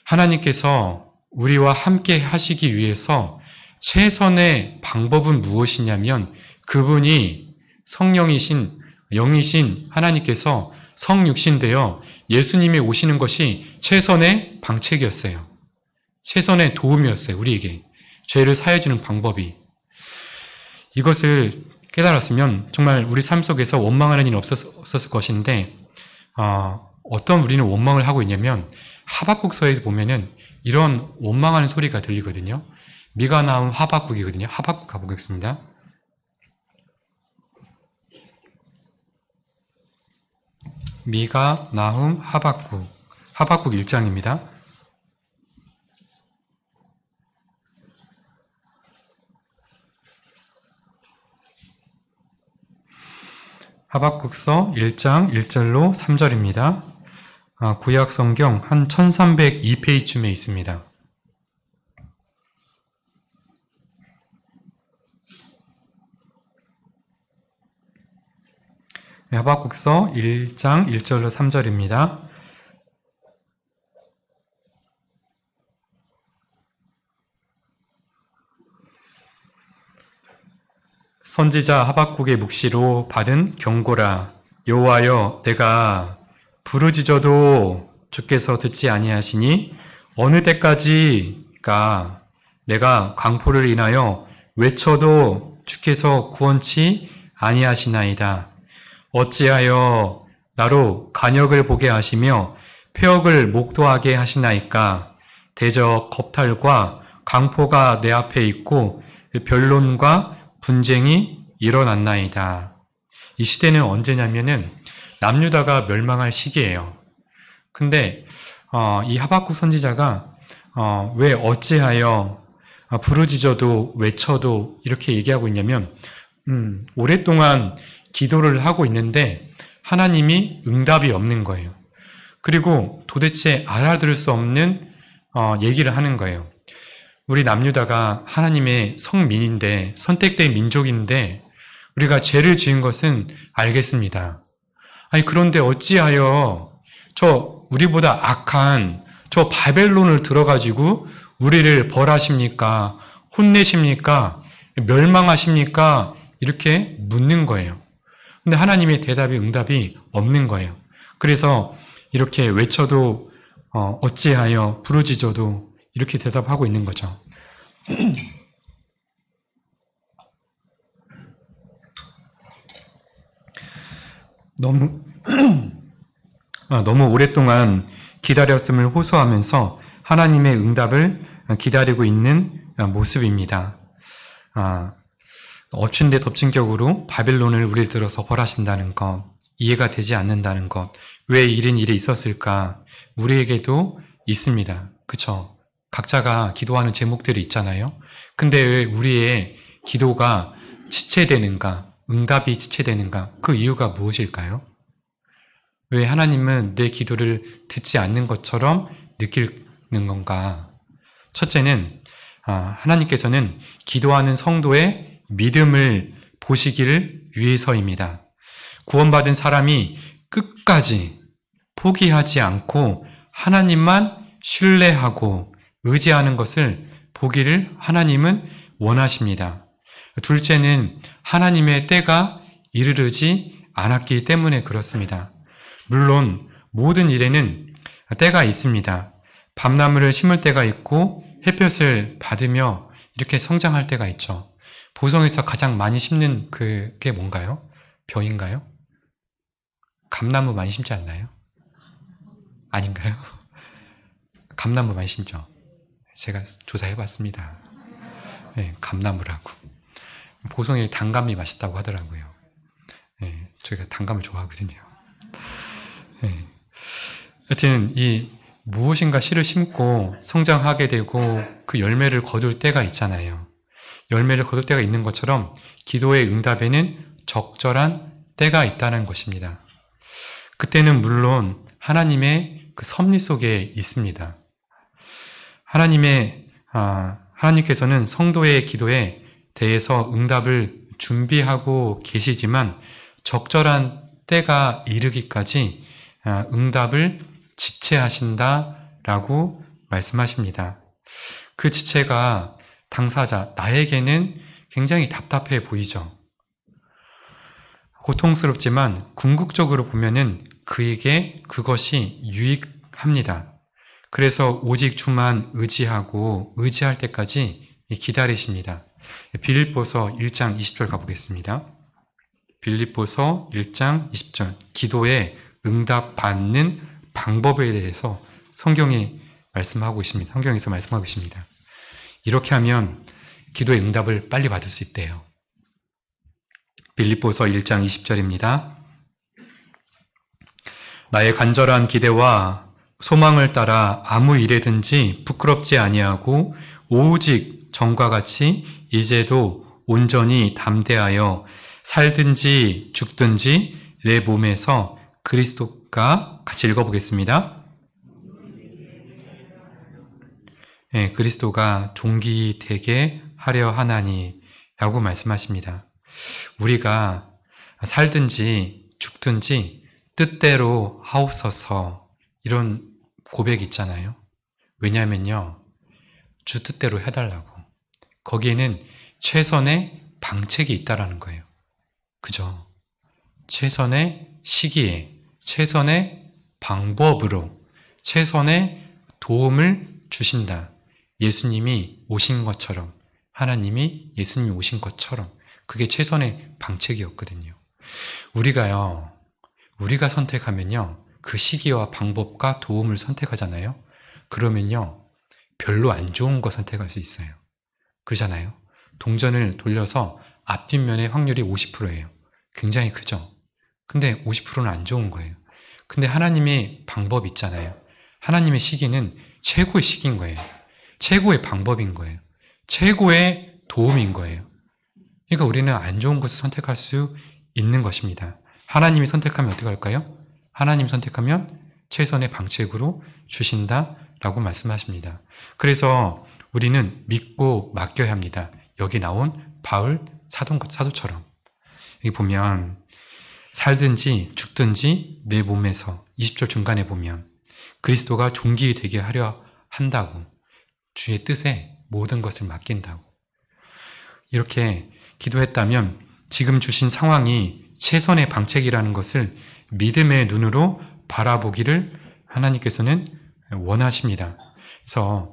하나님께서 우리와 함께 하시기 위해서 최선의 방법은 무엇이냐면, 그분이 성령이신 영이신 하나님께서 성육신 되어 예수님이 오시는 것이 최선의 방책이었어요. 최선의 도움이었어요. 우리에게 죄를 사해주는 방법이. 이것을 깨달았으면 정말 우리 삶 속에서 원망하는 일이 없었을 것인데, 어떤 우리는 원망을 하고 있냐면 하박국서에 보면은 이런 원망하는 소리가 들리거든요. 미가 나온 하박국이거든요. 하박국 가보겠습니다. 미가, 나훔, 하박국 1장입니다. 하박국서 1장 1절로 3절입니다. 구약 성경 한 1302페이지쯤에 있습니다. 하박국서 1장 1절로 3절입니다. 선지자 하박국의 묵시로 받은 경고라. 여호와여, 내가 부르짖어도 주께서 듣지 아니하시니 어느 때까지가 내가 강포를 인하여 외쳐도 주께서 구원치 아니하시나이다. 어찌하여 나로 간역을 보게 하시며 폐역을 목도하게 하시나이까. 대적 겁탈과 강포가 내 앞에 있고 변론과 분쟁이 일어났나이다. 이 시대는 언제냐면은 남유다가 멸망할 시기예요. 근데 이 하박국 선지자가 왜 어찌하여 부르짖어도 외쳐도 이렇게 얘기하고 있냐면, 오랫동안 기도를 하고 있는데 하나님이 응답이 없는 거예요. 그리고 도대체 알아들을 수 없는 얘기를 하는 거예요. 우리 남유다가 하나님의 성민인데, 선택된 민족인데 우리가 죄를 지은 것은 알겠습니다. 그런데 어찌하여 우리보다 악한 바벨론을 들어가지고 우리를 벌하십니까? 혼내십니까? 멸망하십니까? 이렇게 묻는 거예요. 근데 하나님의 응답이 없는 거예요. 그래서 이렇게 외쳐도 어찌하여 부르짖어도 이렇게 대답하고 있는 거죠. 너무 너무 오랫동안 기다렸음을 호소하면서 하나님의 응답을 기다리고 있는 모습입니다. 엎친 데 덮친 격으로 바벨론을 우리 들어서 벌하신다는 것, 이해가 되지 않는다는 것, 왜 이런 일이 있었을까? 우리에게도 있습니다. 그쵸? 각자가 기도하는 제목들이 있잖아요. 근데 왜 우리의 기도가 지체되는가? 응답이 지체되는가? 그 이유가 무엇일까요? 왜 하나님은 내 기도를 듣지 않는 것처럼 느끼는 건가? 첫째는 하나님께서는 기도하는 성도의 믿음을 보시기를 위해서입니다. 구원받은 사람이 끝까지 포기하지 않고 하나님만 신뢰하고 의지하는 것을 보기를 하나님은 원하십니다. 둘째는 하나님의 때가 이르르지 않았기 때문에 그렇습니다. 물론 모든 일에는 때가 있습니다. 밤나무를 심을 때가 있고 햇볕을 받으며 이렇게 성장할 때가 있죠. 보성에서 가장 많이 심는 그게 뭔가요? 벼인가요? 감나무 많이 심지 않나요? 아닌가요? 감나무 많이 심죠. 제가 조사해봤습니다. 네, 감나무라고. 보성에 단감이 맛있다고 하더라고요. 네, 저희가 단감을 좋아하거든요. 네. 하여튼 이 무엇인가 씨를 심고 성장하게 되고 그 열매를 거둘 때가 있잖아요. 열매를 거둘 때가 있는 것처럼 기도의 응답에는 적절한 때가 있다는 것입니다. 그때는 물론 하나님의 그 섭리 속에 있습니다. 하나님께서는 성도의 기도에 대해서 응답을 준비하고 계시지만 적절한 때가 이르기까지 응답을 지체하신다라고 말씀하십니다. 그 지체가 당사자, 나에게는 굉장히 답답해 보이죠. 고통스럽지만 궁극적으로 보면은 그에게 그것이 유익합니다. 그래서 오직 주만 의지하고 의지할 때까지 기다리십니다. 빌립보서 1장 20절 가보겠습니다. 빌립보서 1장 20절. 기도에 응답받는 방법에 대해서 성경이 말씀하고 있습니다. 성경에서 말씀하고 있습니다. 이렇게 하면 기도의 응답을 빨리 받을 수 있대요. 빌립보서 1장 20절입니다. 나의 간절한 기대와 소망을 따라 아무 일에든지 부끄럽지 아니하고 오직 전과 같이 이제도 온전히 담대하여 살든지 죽든지 내 몸에서 그리스도가 같이 읽어보겠습니다. 네, 그리스도가 종기 되게 하려 하나니 라고 말씀하십니다. 우리가 살든지 죽든지 뜻대로 하옵소서 이런 고백이 있잖아요. 왜냐하면요. 주 뜻대로 해달라고. 거기에는 최선의 방책이 있다라는 거예요. 그죠? 최선의 시기에, 최선의 방법으로, 최선의 도움을 주신다. 예수님이 오신 것처럼, 하나님이 예수님이 오신 것처럼 그게 최선의 방책이었거든요. 우리가 선택하면요. 그 시기와 방법과 도움을 선택하잖아요. 그러면요. 별로 안 좋은 거 선택할 수 있어요. 그러잖아요. 동전을 돌려서 앞뒷면의 확률이 50%예요. 굉장히 크죠. 근데 50%는 안 좋은 거예요. 근데 하나님의 방법이 있잖아요. 하나님의 시기는 최고의 시기인 거예요. 최고의 방법인 거예요. 최고의 도움인 거예요. 그러니까 우리는 안 좋은 것을 선택할 수 있는 것입니다. 하나님이 선택하면 어떻게 할까요? 하나님 선택하면 최선의 방책으로 주신다라고 말씀하십니다. 그래서 우리는 믿고 맡겨야 합니다. 여기 나온 바울 사도처럼. 여기 보면 살든지 죽든지 내 몸에서 20절 중간에 보면 그리스도가 종기 되게 하려 한다고 주의 뜻에 모든 것을 맡긴다고 이렇게 기도했다면 지금 주신 상황이 최선의 방책이라는 것을 믿음의 눈으로 바라보기를 하나님께서는 원하십니다. 그래서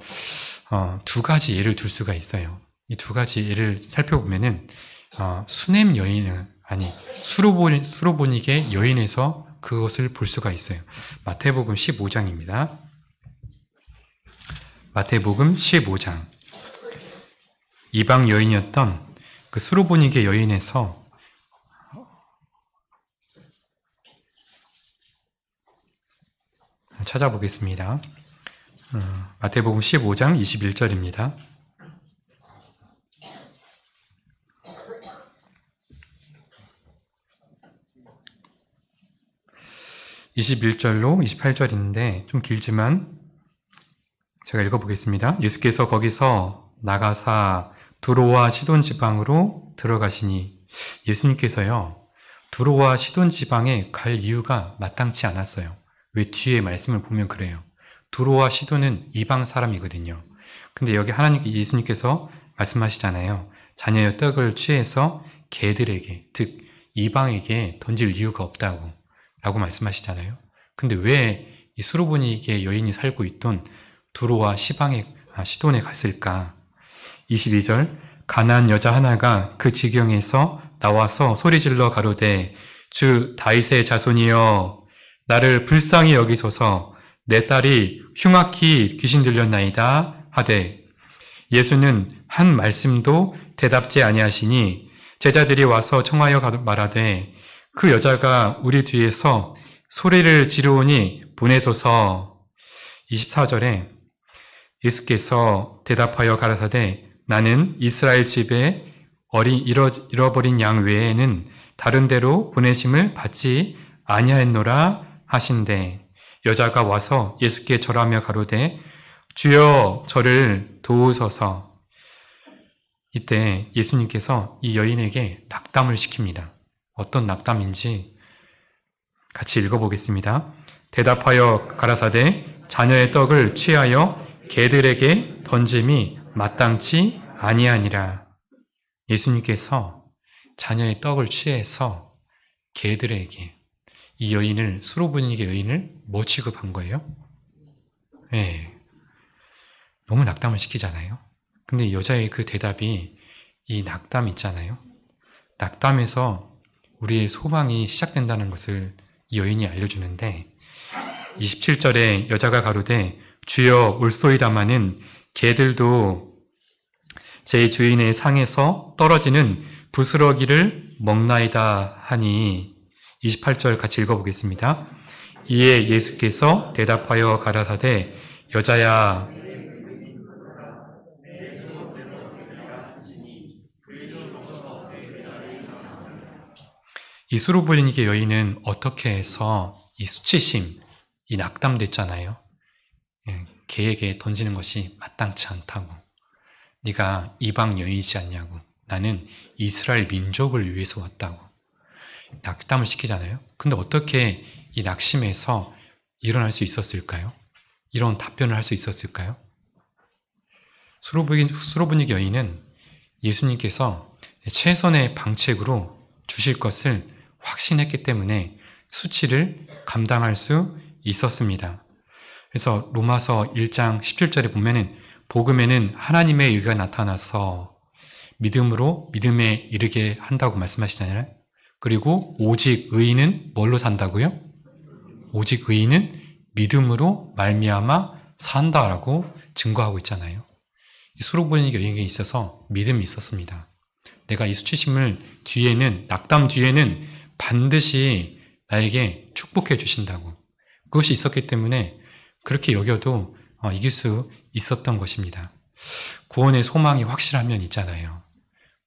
두 가지 예를 들 수가 있어요. 이 두 가지 예를 살펴보면은 수넴 여인은 아니, 수로보니게 여인에서 그것을 볼 수가 있어요. 마태복음 15장입니다. 마태복음 15장. 이방 여인이었던 그 수로보니게 여인에서 찾아보겠습니다. 마태복음 15장 21절입니다. 21절로 28절인데 좀 길지만 제가 읽어보겠습니다. 예수께서 거기서 나가사 두로와 시돈 지방으로 들어가시니, 예수님께서요, 두로와 시돈 지방에 갈 이유가 마땅치 않았어요. 왜? 뒤에 말씀을 보면 그래요. 두로와 시돈은 이방 사람이거든요. 근데 여기 예수님께서 말씀하시잖아요. 자녀의 떡을 취해서 개들에게, 즉 이방에게 던질 이유가 없다고 라고 말씀하시잖아요. 근데 왜 이 수로보니게 여인이 살고 있던 두로와 시돈에 갔을까? 22절, 가난한 여자 하나가 그 지경에서 나와서 소리질러 가로되, 주 다윗의 자손이여, 나를 불쌍히 여기소서, 내 딸이 흉악히 귀신 들렸나이다 하되, 예수는 한 말씀도 대답지 아니하시니 제자들이 와서 청하여 말하되, 그 여자가 우리 뒤에서 소리를 지르오니 보내소서. 24절에 예수께서 대답하여 가라사대, 나는 이스라엘 집에 잃어버린 양 외에는 다른 데로 보내심을 받지 아니하였노라 하신대, 여자가 와서 예수께 절하며 가로되, 주여 저를 도우소서. 이때 예수님께서 이 여인에게 낙담을 시킵니다. 어떤 낙담인지 같이 읽어보겠습니다. 대답하여 가라사대, 자녀의 떡을 취하여 개들에게 던짐이 마땅치 아니하니라. 예수님께서 자녀의 떡을 취해서 개들에게, 이 여인을, 수로보니게 여인을 뭐 취급한 거예요? 네. 너무 낙담을 시키잖아요. 근데 여자의 그 대답이, 이 낙담 있잖아요. 낙담에서 우리의 소망이 시작된다는 것을 이 여인이 알려주는데, 27절에 여자가 가로되, 주여 올소이다마는 개들도 제 주인의 상에서 떨어지는 부스러기를 먹나이다 하니, 28절 같이 읽어보겠습니다. 이에 예수께서 대답하여 가라사대, 여자야, 이 수로보니게 여인은 어떻게 해서 이 수치심, 이 낙담됐잖아요. 개에게 던지는 것이 마땅치 않다고. 네가 이방 여인이지 않냐고. 나는 이스라엘 민족을 위해서 왔다고. 낙담을 시키잖아요. 근데 어떻게 이 낙심에서 일어날 수 있었을까요? 이런 답변을 할 수 있었을까요? 수로보니게 여인은 예수님께서 최선의 방책으로 주실 것을 확신했기 때문에 수치를 감당할 수 있었습니다. 그래서 로마서 1장 17절에 보면은, 복음에는 하나님의 의가 나타나서 믿음으로 믿음에 이르게 한다고 말씀하시잖아요. 그리고 오직 의인은 뭘로 산다고요? 오직 의인은 믿음으로 말미암아 산다라고 증거하고 있잖아요. 수로보니게 여인에게 있어서 믿음이 있었습니다. 내가 이 수치심을 뒤에는, 낙담 뒤에는 반드시 나에게 축복해 주신다고. 그것이 있었기 때문에 그렇게 여겨도 이길 수 있었던 것입니다. 구원의 소망이 확실하면 있잖아요.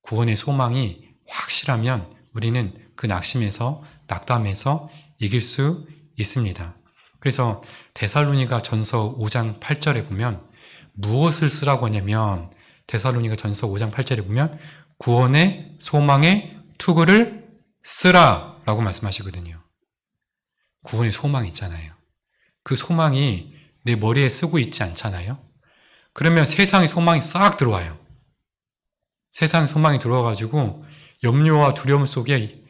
구원의 소망이 확실하면 우리는 그 낙심에서, 낙담에서 이길 수 있습니다. 그래서 데살로니가 전서 5장 8절에 보면 무엇을 쓰라고 하냐면, 데살로니가 전서 5장 8절에 보면 구원의 소망의 투구를 쓰라 라고 말씀하시거든요. 구원의 소망이 있잖아요. 그 소망이 내 머리에 쓰고 있지 않잖아요. 그러면 세상의 소망이 싹 들어와요. 세상의 소망이 들어와가지고 염려와 두려움 속에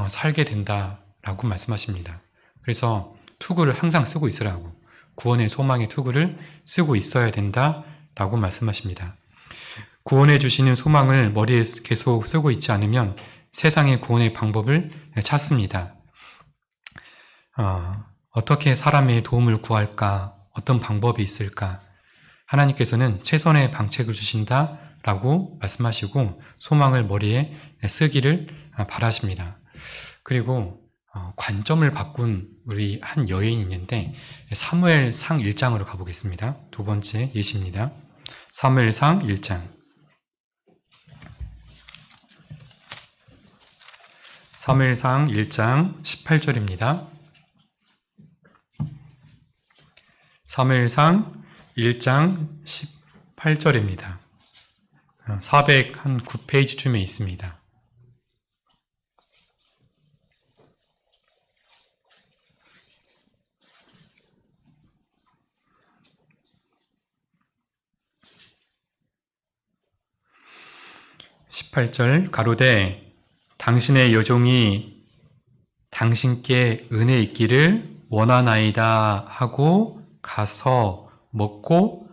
살게 된다라고 말씀하십니다. 그래서 투구를 항상 쓰고 있으라고, 구원의 소망의 투구를 쓰고 있어야 된다라고 말씀하십니다. 구원해 주시는 소망을 머리에 계속 쓰고 있지 않으면 세상의 구원의 방법을 찾습니다. 어떻게 사람의 도움을 구할까? 어떤 방법이 있을까? 하나님께서는 최선의 방책을 주신다라고 말씀하시고 소망을 머리에 쓰기를 바라십니다. 그리고 관점을 바꾼 우리 한 여인이 있는데 사무엘상 1장으로 가보겠습니다. 두 번째 예시입니다. 사무엘상 1장. 사무엘상 1장 18절입니다. 사무엘상 1장 18절입니다. 409페이지쯤에 있습니다. (18절) 가로되 당신의 여종이 당신께 은혜 있기를 원하나이다 하고 가서 먹고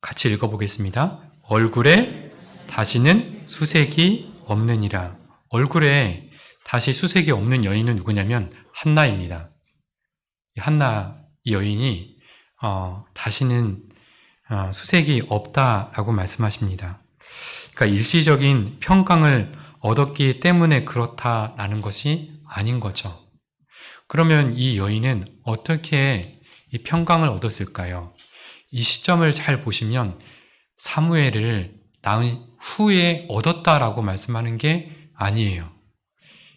같이 읽어보겠습니다. 얼굴에 다시는 수색이 없느니라. 얼굴에 다시 수색이 없는 여인은 누구냐면 한나입니다. 한나 이 여인이 다시는 수색이 없다라고 말씀하십니다. 그러니까 일시적인 평강을 얻었기 때문에 그렇다라는 것이 아닌 거죠. 그러면 이 여인은 어떻게 이 평강을 얻었을까요? 이 시점을 잘 보시면 사무엘을 낳은 후에 얻었다라고 말씀하는 게 아니에요.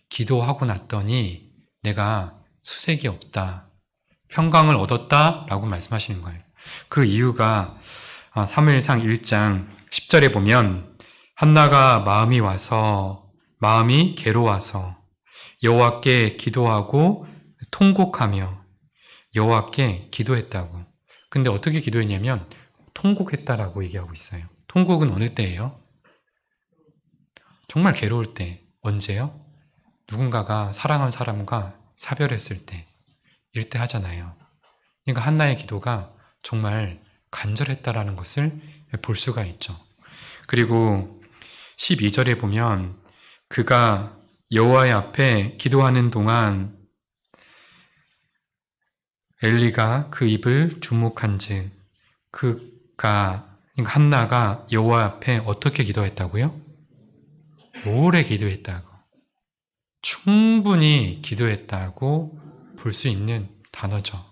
기도하고 났더니 내가 수색이 없다, 평강을 얻었다라고 말씀하시는 거예요. 그 이유가 사무엘상 1장 10절에 보면 한나가 마음이 괴로워서 여호와께 기도하고 통곡하며 여호와께 기도했다고. 근데 어떻게 기도했냐면 통곡했다라고 얘기하고 있어요. 통곡은 어느 때예요? 정말 괴로울 때. 언제요? 누군가가 사랑한 사람과 사별했을 때. 이럴 때 하잖아요. 그러니까 한나의 기도가 정말 간절했다라는 것을 볼 수가 있죠. 그리고 12절에 보면 그가 여호와의 앞에 기도하는 동안 엘리가 그 입을 주목한즉 그러니까 한나가 여호와 앞에 어떻게 기도했다고요? 오래 기도했다고. 충분히 기도했다고 볼 수 있는 단어죠.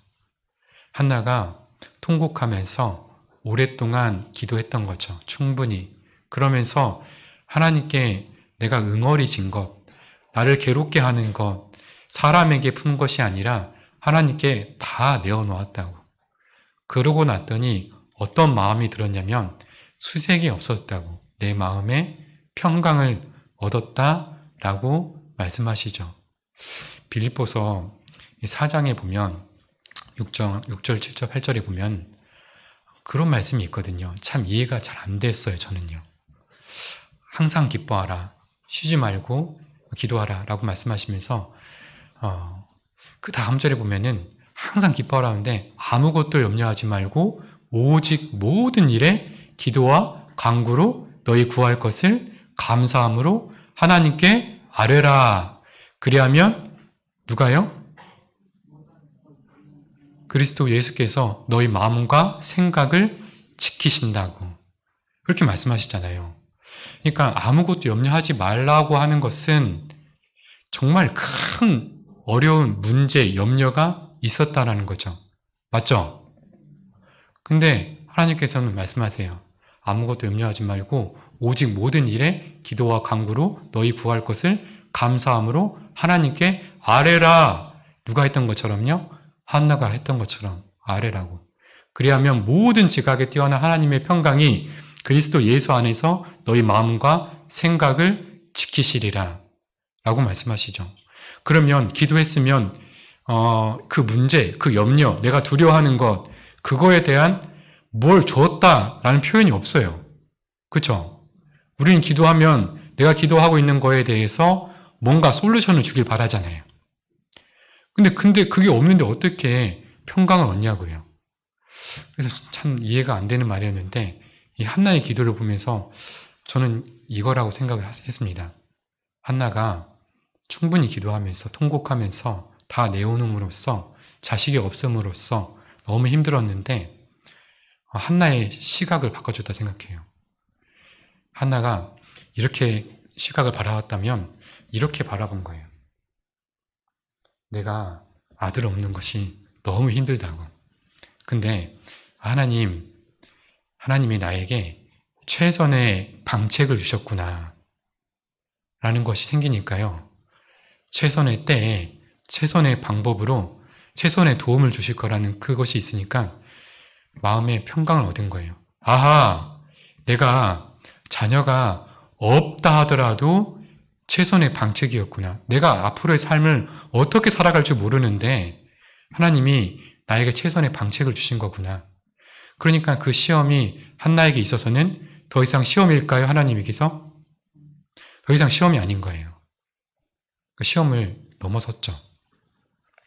한나가 통곡하면서 오랫동안 기도했던 거죠. 충분히. 그러면서 하나님께 내가 응어리진 것, 나를 괴롭게 하는 것, 사람에게 푼 것이 아니라 하나님께 다 내어놓았다고. 그러고 났더니 어떤 마음이 들었냐면 수색이 없었다고. 내 마음에 평강을 얻었다라고 말씀하시죠. 빌립보서 4장에 보면 6절, 7절, 8절에 보면 그런 말씀이 있거든요. 참 이해가 잘 안 됐어요, 저는요. 항상 기뻐하라, 쉬지 말고 기도하라 라고 말씀하시면서 그 다음 절에 보면은 항상 기뻐하라는데 아무것도 염려하지 말고 오직 모든 일에 기도와 간구로 너희 구할 것을 감사함으로 하나님께 아뢰라. 그리하면 누가요? 그리스도 예수께서 너희 마음과 생각을 지키신다고 그렇게 말씀하시잖아요. 그러니까 아무것도 염려하지 말라고 하는 것은 정말 큰 어려운 문제, 염려가 있었다라는 거죠. 맞죠? 근데 하나님께서는 말씀하세요. 아무것도 염려하지 말고 오직 모든 일에 기도와 간구로 너희 구할 것을 감사함으로 하나님께 아뢰라. 누가 했던 것처럼요? 한나가 했던 것처럼 아뢰라고. 그리하면 모든 지각에 뛰어난 하나님의 평강이 그리스도 예수 안에서 너희 마음과 생각을 지키시리라 라고 말씀하시죠. 그러면 기도했으면 그 문제, 그 염려, 내가 두려워하는 것, 그거에 대한 뭘 줬다라는 표현이 없어요. 그렇죠? 우리는 기도하면 내가 기도하고 있는 거에 대해서 뭔가 솔루션을 주길 바라잖아요. 근데 그게 없는데 어떻게 평강을 얻냐고요. 그래서 참 이해가 안 되는 말이었는데 이 한나의 기도를 보면서 저는 이거라고 생각을 했습니다. 한나가 충분히 기도하면서 통곡하면서 다 내어놓음으로써 자식이 없음으로써 너무 힘들었는데 한나의 시각을 바꿔줬다 생각해요. 한나가 이렇게 시각을 바라봤다면 이렇게 바라본 거예요. 내가 아들 없는 것이 너무 힘들다고. 근데 하나님이 나에게 최선의 방책을 주셨구나 라는 것이 생기니까요. 최선의 때에 최선의 방법으로 최선의 도움을 주실 거라는 그것이 있으니까 마음의 평강을 얻은 거예요. 아하, 내가 자녀가 없다 하더라도 최선의 방책이었구나. 내가 앞으로의 삶을 어떻게 살아갈 줄 모르는데 하나님이 나에게 최선의 방책을 주신 거구나. 그러니까 그 시험이 한나에게 있어서는 더 이상 시험일까요? 하나님에게서? 더 이상 시험이 아닌 거예요. 그 시험을 넘어섰죠.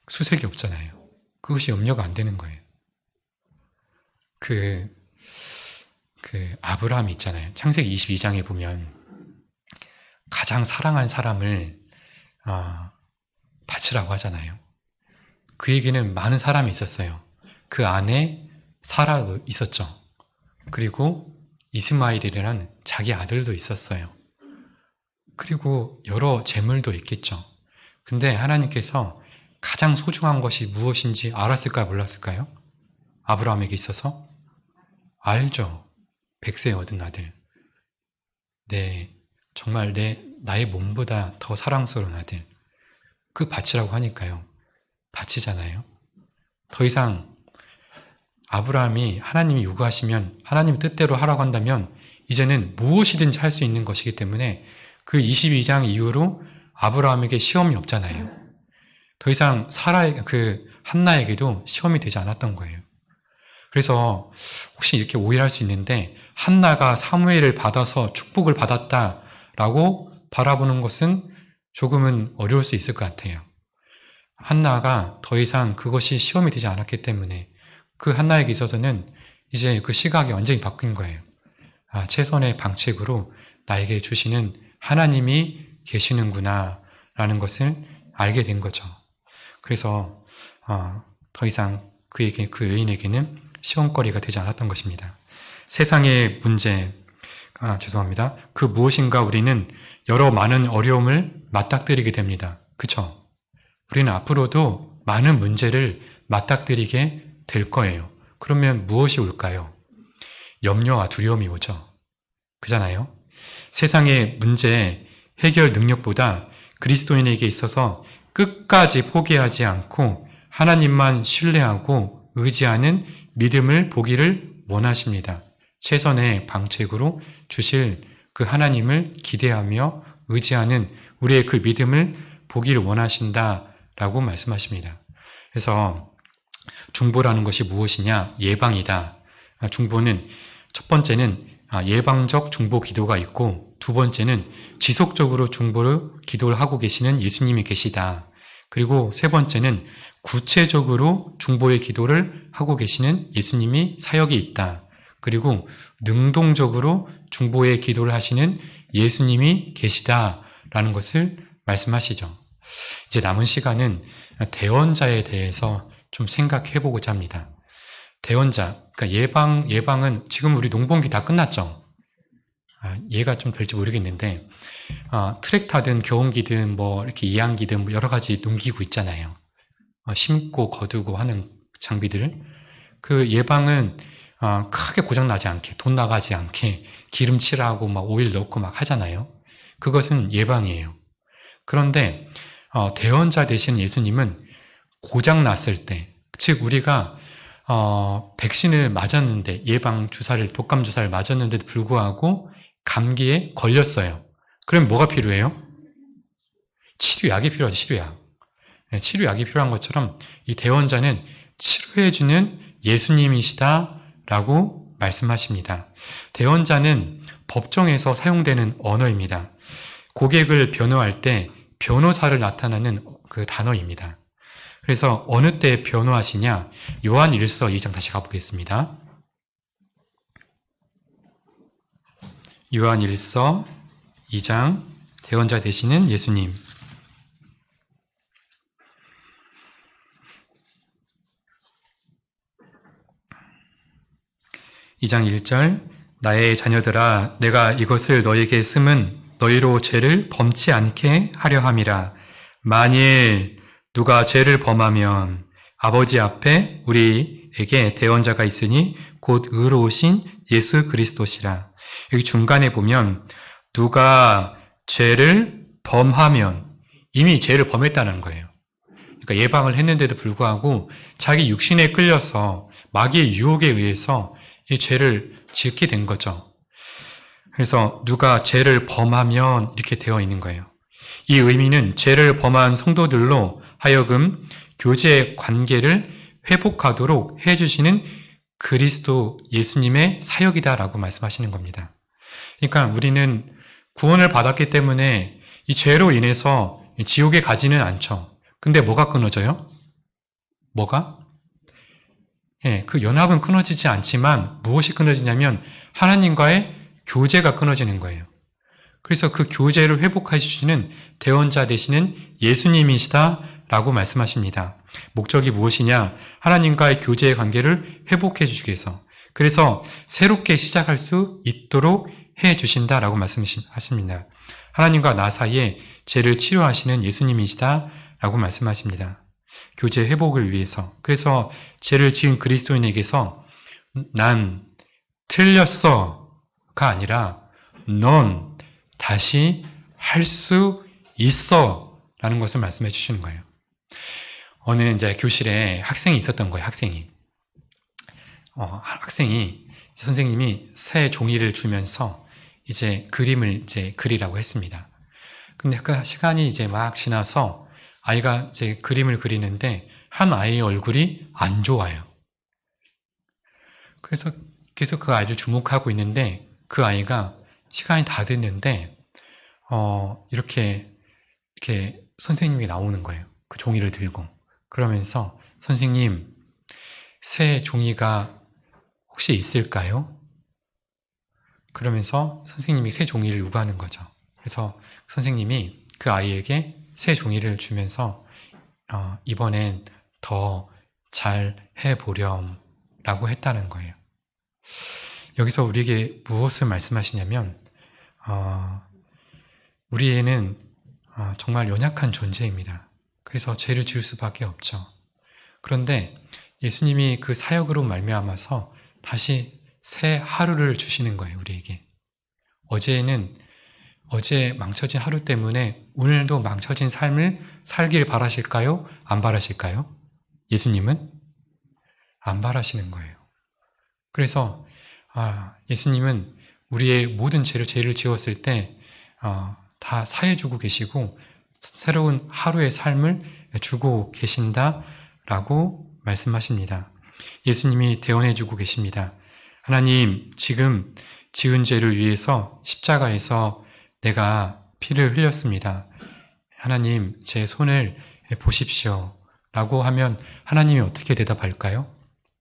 수색이 없잖아요. 그것이 염려가 안 되는 거예요. 아브라함이 있잖아요. 창세기 22장에 보면 가장 사랑한 사람을 바치라고 하잖아요. 그에게는 많은 사람이 있었어요. 그 안에 사라도 있었죠. 그리고 이스마엘이라는 자기 아들도 있었어요. 그리고 여러 재물도 있겠죠. 근데 하나님께서 가장 소중한 것이 무엇인지 알았을까요? 몰랐을까요? 아브라함에게 있어서? 알죠. 100세 얻은 아들. 정말 나의 몸보다 더 사랑스러운 아들. 그 바치라고 하니까요. 바치잖아요. 더 이상 아브라함이 하나님이 요구하시면 하나님 뜻대로 하라고 한다면 이제는 무엇이든지 할 수 있는 것이기 때문에 그 22장 이후로 아브라함에게 시험이 없잖아요. 더 이상 한나에게도 시험이 되지 않았던 거예요. 그래서 혹시 이렇게 오해할 수 있는데 한나가 사무엘을 받아서 축복을 받았다라고 바라보는 것은 조금은 어려울 수 있을 것 같아요. 한나가 더 이상 그것이 시험이 되지 않았기 때문에 그 한나에게 있어서는 이제 그 시각이 완전히 바뀐 거예요. 최선의 방책으로 나에게 주시는 하나님이 계시는구나 라는 것을 알게 된 거죠. 그래서 더 이상 그 여인에게는 시험거리가 되지 않았던 것입니다. 세상의 문제, 그 무엇인가 우리는 여러 많은 어려움을 맞닥뜨리게 됩니다. 그쵸? 우리는 앞으로도 많은 문제를 맞닥뜨리게 될 거예요. 그러면 무엇이 올까요? 염려와 두려움이 오죠. 그잖아요? 세상의 문제 해결 능력보다 그리스도인에게 있어서 끝까지 포기하지 않고 하나님만 신뢰하고 의지하는 믿음을 보기를 원하십니다. 최선의 방책으로 주실 그 하나님을 기대하며 의지하는 우리의 그 믿음을 보기를 원하신다라고 말씀하십니다. 그래서 중보라는 것이 무엇이냐? 예방이다. 중보는 첫 번째는 예방적 중보 기도가 있고 두 번째는 지속적으로 기도를 하고 계시는 예수님이 계시다. 그리고 세 번째는 구체적으로 중보의 기도를 하고 계시는 예수님이 사역이 있다. 그리고 능동적으로 중보의 기도를 하시는 예수님이 계시다라는 것을 말씀하시죠. 이제 남은 시간은 대언자에 대해서 좀 생각해 보고자 합니다. 대언자, 그러니까 예방은 지금 우리 농번기 다 끝났죠? 이해가 좀 될지 모르겠는데, 트랙터든 경운기든 이렇게 이항기든 여러 가지 농기구 있잖아요. 심고 거두고 하는 장비들. 그 예방은 크게 고장나지 않게, 돈 나가지 않게 기름 칠하고 오일 넣고 하잖아요. 그것은 예방이에요. 그런데 대언자 되신 예수님은 고장났을 때, 즉 우리가 백신을 맞았는데 예방 주사를 독감 주사를 맞았는데도 불구하고 감기에 걸렸어요. 그럼 뭐가 필요해요? 치료약이 필요하죠. 치료약. 치료약이 필요한 것처럼 이 대언자는 치료해주는 예수님이시다라고 말씀하십니다. 대언자는 법정에서 사용되는 언어입니다. 고객을 변호할 때 변호사를 나타내는 그 단어입니다. 그래서 어느 때 변호하시냐? 요한 1서 2장 다시 가보겠습니다. 요한 1서 2장 대언자 되시는 예수님. 2장 1절 나의 자녀들아 내가 이것을 너에게 쓰면 너희로 죄를 범치 않게 하려 함이라. 만일 누가 죄를 범하면 아버지 앞에 우리에게 대언자가 있으니 곧 의로우신 예수 그리스도시라. 여기 중간에 보면 누가 죄를 범하면 이미 죄를 범했다는 거예요. 그러니까 예방을 했는데도 불구하고 자기 육신에 끌려서 마귀의 유혹에 의해서 이 죄를 짓게 된 거죠. 그래서 누가 죄를 범하면 이렇게 되어 있는 거예요. 이 의미는 죄를 범한 성도들로 하여금 교제 관계를 회복하도록 해주시는 그리스도 예수님의 사역이다라고 말씀하시는 겁니다. 그러니까 우리는 구원을 받았기 때문에 이 죄로 인해서 지옥에 가지는 않죠. 근데 뭐가 끊어져요? 뭐가? 그 연합은 끊어지지 않지만 무엇이 끊어지냐면 하나님과의 교제가 끊어지는 거예요. 그래서 그 교제를 회복해 주시는 대언자 되시는 예수님이시다라고 말씀하십니다. 목적이 무엇이냐? 하나님과의 교제의 관계를 회복해 주시기 위해서. 그래서 새롭게 시작할 수 있도록 해 주신다라고 말씀하십니다. 하나님과 나 사이에 죄를 치료하시는 예수님이시다라고 말씀하십니다. 교제 회복을 위해서. 그래서 죄를 지은 그리스도인에게서 난 틀렸어가 아니라 넌 다시 할 수 있어 라는 것을 말씀해 주시는 거예요. 어느 이제 교실에 학생이 있었던 거예요. 학생이 선생님이 새 종이를 주면서 이제 그림을 이제 그리라고 했습니다. 근데 그 시간이 이제 막 지나서 아이가 이제 그림을 그리는데 한 아이의 얼굴이 안 좋아요. 그래서 계속 그 아이를 주목하고 있는데 그 아이가 시간이 다 됐는데 이렇게 선생님이 나오는 거예요. 그 종이를 들고. 그러면서 선생님, 새 종이가 혹시 있을까요? 그러면서 선생님이 새 종이를 요구하는 거죠. 그래서 선생님이 그 아이에게 새 종이를 주면서 이번엔 더 잘 해보렴 라고 했다는 거예요. 여기서 우리에게 무엇을 말씀하시냐면 우리 애는 정말 연약한 존재입니다. 그래서 죄를 지을 수밖에 없죠. 그런데 예수님이 그 사역으로 말미암아서 다시 새 하루를 주시는 거예요. 우리에게. 어제 망쳐진 하루 때문에 오늘도 망쳐진 삶을 살길 바라실까요? 안 바라실까요? 예수님은 안 바라시는 거예요. 그래서 예수님은 우리의 모든 죄를 지었을 때 다 사해주고 계시고 새로운 하루의 삶을 주고 계신다라고 말씀하십니다. 예수님이 대언해주고 계십니다. 하나님, 지금 지은 죄를 위해서 십자가에서 내가 피를 흘렸습니다. 하나님, 제 손을 보십시오. 라고 하면 하나님이 어떻게 대답할까요?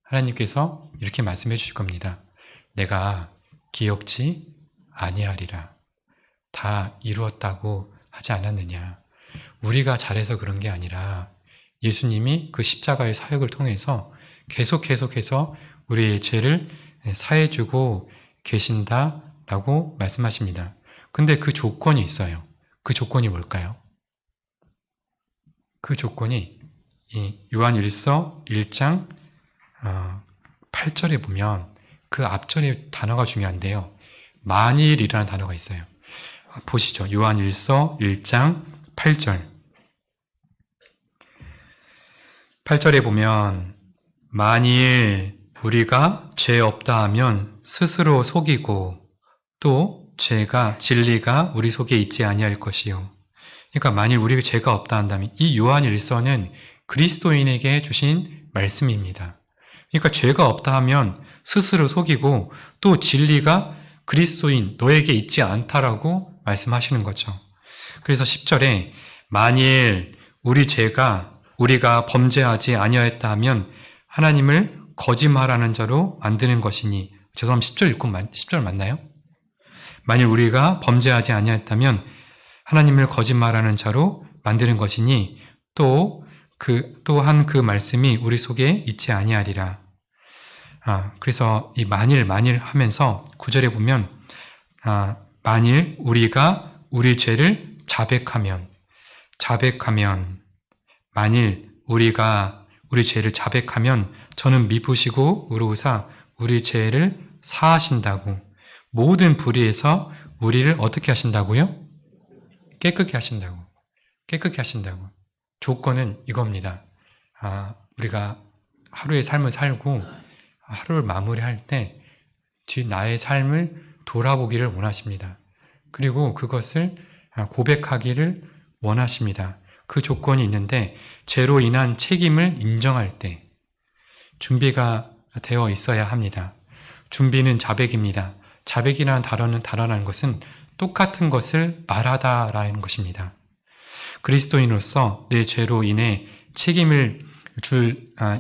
하나님께서 이렇게 말씀해 주실 겁니다. 내가 기억지 아니하리라. 다 이루었다고 하지 않았느냐. 우리가 잘해서 그런 게 아니라 예수님이 그 십자가의 사역을 통해서 계속해서 우리의 죄를 사해주고 계신다라고 말씀하십니다. 근데 그 조건이 있어요. 그 조건이 뭘까요? 그 조건이 이 요한일서 1장 8절에 보면 그 앞절의 단어가 중요한데요. 만일이라는 단어가 있어요. 보시죠. 요한일서 1장 8절. 8절에 보면 만일 우리가 죄 없다 하면 스스로 속이고 또 진리가 우리 속에 있지 아니할 것이요. 그러니까 만일 우리가 죄가 없다 한다면 이 요한일서는 그리스도인에게 주신 말씀입니다. 그러니까 죄가 없다 하면 스스로 속이고 또 진리가 그리스도인 너에게 있지 않다라고 말씀하시는 거죠. 그래서 10절에 만일 우리가 범죄하지 아니하였다 하면 하나님을 거짓말하는 자로 만드는 것이니 죄송합니다. 10절 맞나요? 만일 우리가 범죄하지 아니하였다면 하나님을 거짓말하는 자로 만드는 것이니 또한 그 말씀이 우리 속에 있지 아니하리라. 그래서 이 만일 하면서 9절에 보면 만일 우리가 우리 죄를 자백하면 만일 우리가 우리 죄를 자백하면 저는 미쁘시고 의로우사 우리 죄를 사하신다고, 모든 불의에서 우리를 어떻게 하신다고요? 깨끗게 하신다고. 조건은 이겁니다. 우리가 하루의 삶을 살고 하루를 마무리할 때 나의 삶을 돌아보기를 원하십니다. 그리고 그것을 고백하기를 원하십니다. 그 조건이 있는데 죄로 인한 책임을 인정할 때 준비가 되어 있어야 합니다. 준비는 자백입니다. 자백이라는 단어라는 것은 똑같은 것을 말하다라는 것입니다. 그리스도인으로서 내 죄로 인해 책임을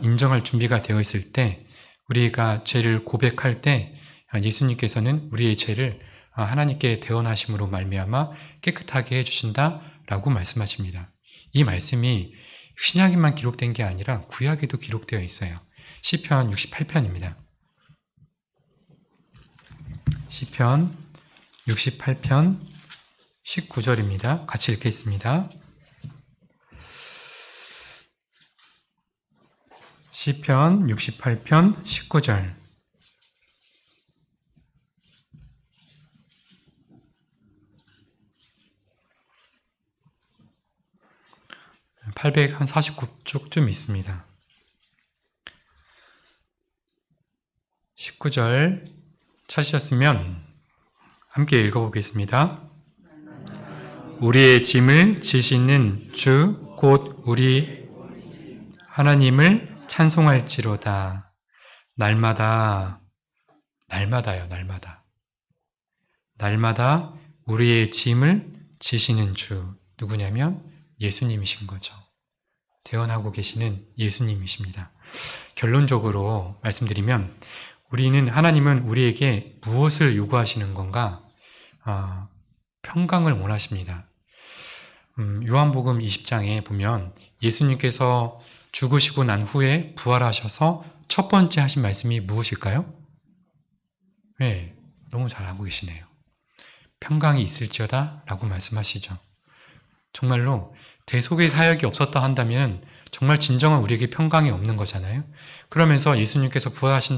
인정할 준비가 되어 있을 때, 우리가 죄를 고백할 때 예수님께서는 우리의 죄를 하나님께 대언하심으로 말미암아 깨끗하게 해주신다라고 말씀하십니다. 이 말씀이 신약에만 기록된 게 아니라 구약에도 기록되어 있어요. 시편 68편입니다. 시편 68편 19절입니다. 같이 읽겠습니다. 시편 68편 19절. 849쪽쯤 있습니다. 19절 찾으셨으면 함께 읽어보겠습니다. 우리의 짐을 지시는 주 곧 우리 하나님을 찬송할지로다. 날마다요. 날마다 우리의 짐을 지시는 주. 누구냐면 예수님이신 거죠. 대언하고 계시는 예수님이십니다. 결론적으로 말씀드리면 하나님은 우리에게 무엇을 요구하시는 건가? 평강을 원하십니다. 요한복음 20장에 보면 예수님께서 죽으시고 난 후에 부활하셔서 첫 번째 하신 말씀이 무엇일까요? 네, 너무 잘 알고 계시네요. 평강이 있을지어다 라고 말씀하시죠. 정말로 대속의 사역이 없었다 한다면 정말 진정한 우리에게 평강이 없는 거잖아요. 그러면서 예수님께서 부활하신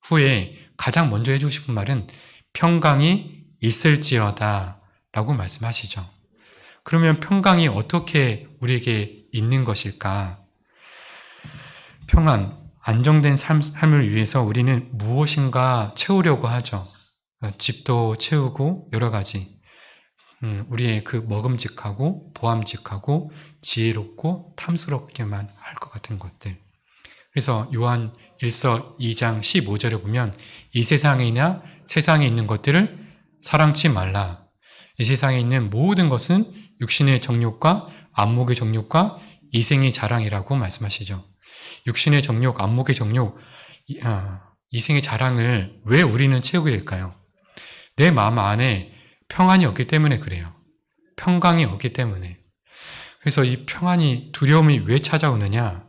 후에 가장 먼저 해주고 싶은 말은 평강이 있을지어다 라고 말씀하시죠. 그러면 평강이 어떻게 우리에게 있는 것일까? 평안, 안정된 삶을 위해서 우리는 무엇인가 채우려고 하죠. 집도 채우고 여러 가지. 우리의 그 먹음직하고 보암직하고 지혜롭고 탐스럽게만 할 것 같은 것들. 그래서 요한 1서 2장 15절에 보면 이 세상이나 세상에 있는 것들을 사랑치 말라. 이 세상에 있는 모든 것은 육신의 정욕과 안목의 정욕과 이생의 자랑이라고 말씀하시죠. 육신의 정욕, 안목의 정욕, 이생의 자랑을 왜 우리는 채우게 될까요? 내 마음 안에 평안이 없기 때문에 그래요. 평강이 없기 때문에. 그래서 이 평안이, 두려움이 왜 찾아오느냐?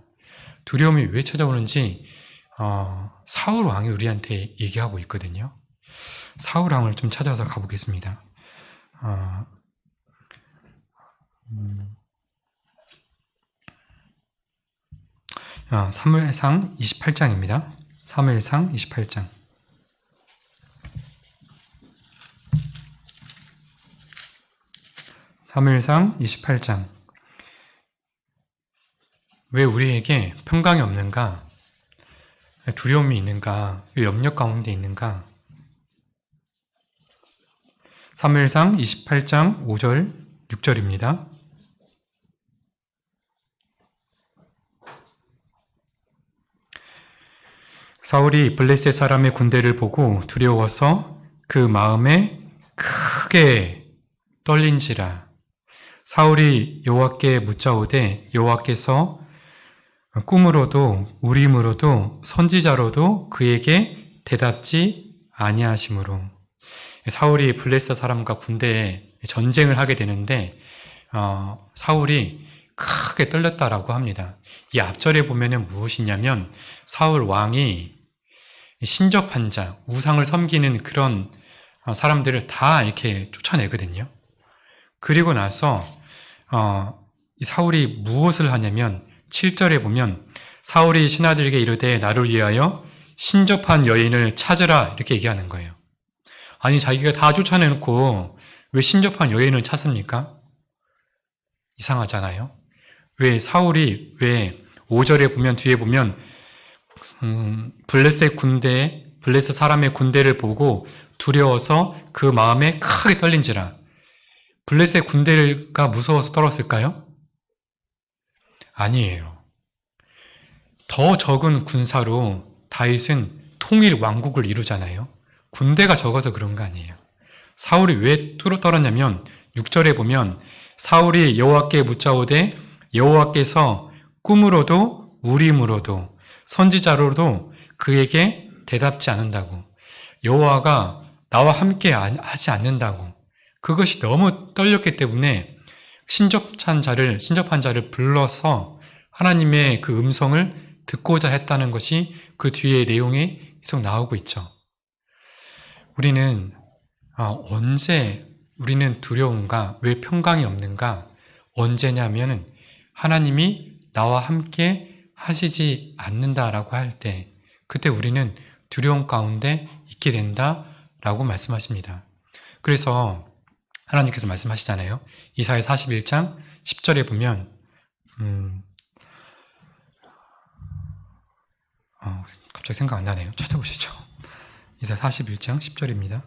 두려움이 왜 찾아오는지 사울 왕이 우리한테 얘기하고 있거든요. 사울 왕을 좀 찾아서 가보겠습니다. 사무엘상 28장입니다. 사무엘상 28장. 사무엘상 28장. 왜 우리에게 평강이 없는가? 두려움이 있는가? 왜 염려 가운데 있는가? 사무엘상 28장 5절, 6절입니다. 사울이 블레셋 사람의 군대를 보고 두려워서 그 마음에 크게 떨린지라. 사울이 여호와께 묻자오되 여호와께서 꿈으로도 우림으로도 선지자로도 그에게 대답지 아니하시므로. 사울이 블레셋 사람과 군대에 전쟁을 하게 되는데 사울이 크게 떨렸다라고 합니다. 이 앞절에 보면은 무엇이냐면 사울 왕이 신접한 자, 우상을 섬기는 그런 사람들을 다 이렇게 쫓아내거든요. 그리고 나서 이 사울이 무엇을 하냐면 7절에 보면 사울이 신하들에게 이르되 나를 위하여 신접한 여인을 찾으라 이렇게 얘기하는 거예요. 아니 자기가 다 쫓아내놓고 왜 신접한 여인을 찾습니까? 이상하잖아요. 왜 사울이 왜 5절에 보면 뒤에 보면 블레셋 사람의 군대를 보고 두려워서 그 마음에 크게 떨린지라. 블레셋 군대가 무서워서 떨었을까요? 아니에요. 더 적은 군사로 다윗은 통일 왕국을 이루잖아요. 군대가 적어서 그런 거 아니에요. 사울이 왜 떨었냐면 6절에 보면 사울이 여호와께 묻자오되 여호와께서 꿈으로도 우림으로도 선지자로도 그에게 대답지 않는다고. 여호와가 나와 함께 하지 않는다고. 그것이 너무 떨렸기 때문에 신접한 자를 불러서 하나님의 그 음성을 듣고자 했다는 것이 그 뒤에 내용에 계속 나오고 있죠. 우리는 언제 우리는 두려운가? 왜 평강이 없는가? 언제냐면 하나님이 나와 함께 하시지 않는다라고 할 때 그때 우리는 두려움 가운데 있게 된다라고 말씀하십니다. 그래서 하나님께서 말씀하시잖아요. 이사야 41장 10절에 보면 갑자기 생각 안 나네요. 찾아보시죠. 이사야 41장 10절입니다.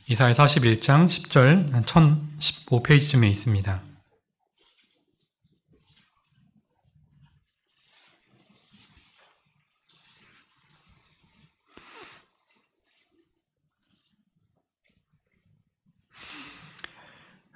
이사야 41장 10절 한 1015페이지쯤에 있습니다.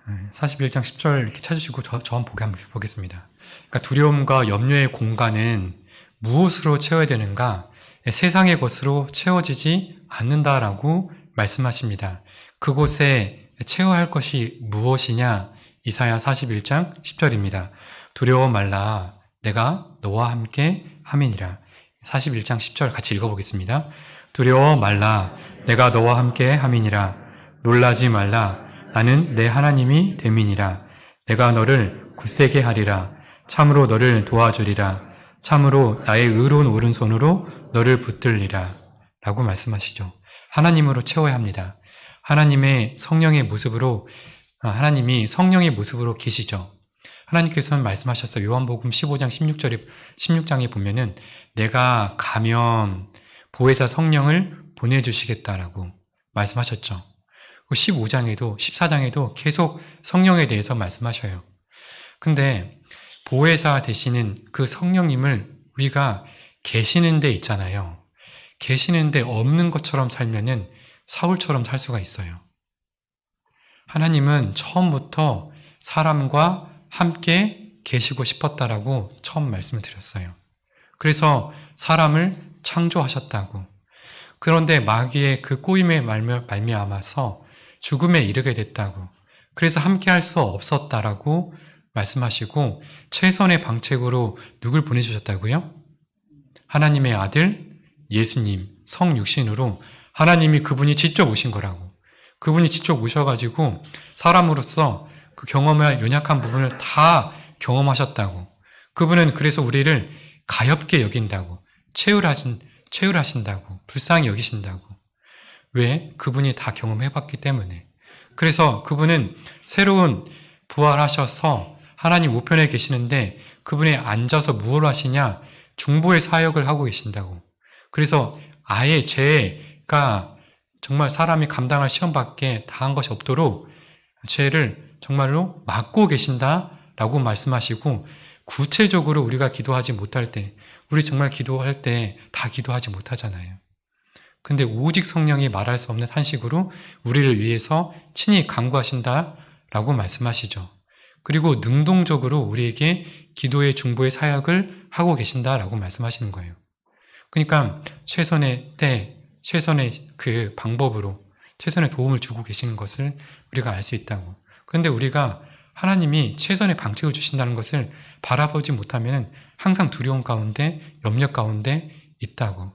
네, 41장 10절 이렇게 찾으시고 저 한번 보겠습니다. 그러니까 두려움과 염려의 공간은 무엇으로 채워야 되는가? 세상의 것으로 채워지지 않는다라고 말씀하십니다. 그곳에 채워야 할 것이 무엇이냐? 이사야 41장 10절입니다. 두려워 말라 내가 너와 함께 함이니라. 41장 10절 같이 읽어보겠습니다. 두려워 말라 내가 너와 함께 함이니라. 놀라지 말라 나는 내 하나님이 됨이니라. 내가 너를 굳세게 하리라. 참으로 너를 도와주리라. 참으로 나의 의로운 오른손으로 너를 붙들리라. 라고 말씀하시죠. 하나님으로 채워야 합니다. 하나님이 성령의 모습으로 계시죠. 하나님께서는 말씀하셨어요. 요한복음 15장 16장에 보면은 내가 가면 보혜사 성령을 보내주시겠다라고 말씀하셨죠. 15장에도 14장에도 계속 성령에 대해서 말씀하셔요. 근데 보혜사 되시는 그 성령님을 우리가 계시는 데 있잖아요. 계시는 데 없는 것처럼 살면은 사울처럼 살 수가 있어요. 하나님은 처음부터 사람과 함께 계시고 싶었다라고 처음 말씀을 드렸어요. 그래서 사람을 창조하셨다고. 그런데 마귀의 그 꼬임에 말미암아서 죽음에 이르게 됐다고. 그래서 함께 할 수 없었다라고 말씀하시고 최선의 방책으로 누굴 보내주셨다고요? 하나님의 아들 예수님 성육신으로 하나님이 그분이 직접 오신 거라고. 그분이 직접 오셔가지고 사람으로서 그 경험할 연약한 부분을 다 경험하셨다고. 그분은 그래서 우리를 가엾게 여긴다고. 체휼하신다고. 불쌍히 여기신다고. 왜? 그분이 다 경험해봤기 때문에. 그래서 그분은 새로운 부활하셔서 하나님 우편에 계시는데 그분이 앉아서 무엇을 하시냐? 중보의 사역을 하고 계신다고. 그래서 아예 죄가 정말 사람이 감당할 시험밖에 당한 것이 없도록 죄를 정말로 막고 계신다라고 말씀하시고 구체적으로 우리가 기도하지 못할 때 우리 정말 기도할 때 다 기도하지 못하잖아요. 근데 오직 성령이 말할 수 없는 한식으로 우리를 위해서 친히 간구하신다라고 말씀하시죠. 그리고 능동적으로 우리에게 기도의 중보의 사역을 하고 계신다라고 말씀하시는 거예요. 그러니까 최선의 그 방법으로 최선의 도움을 주고 계시는 것을 우리가 알 수 있다고. 그런데 우리가 하나님이 최선의 방책을 주신다는 것을 바라보지 못하면 항상 두려움 가운데, 염려 가운데 있다고.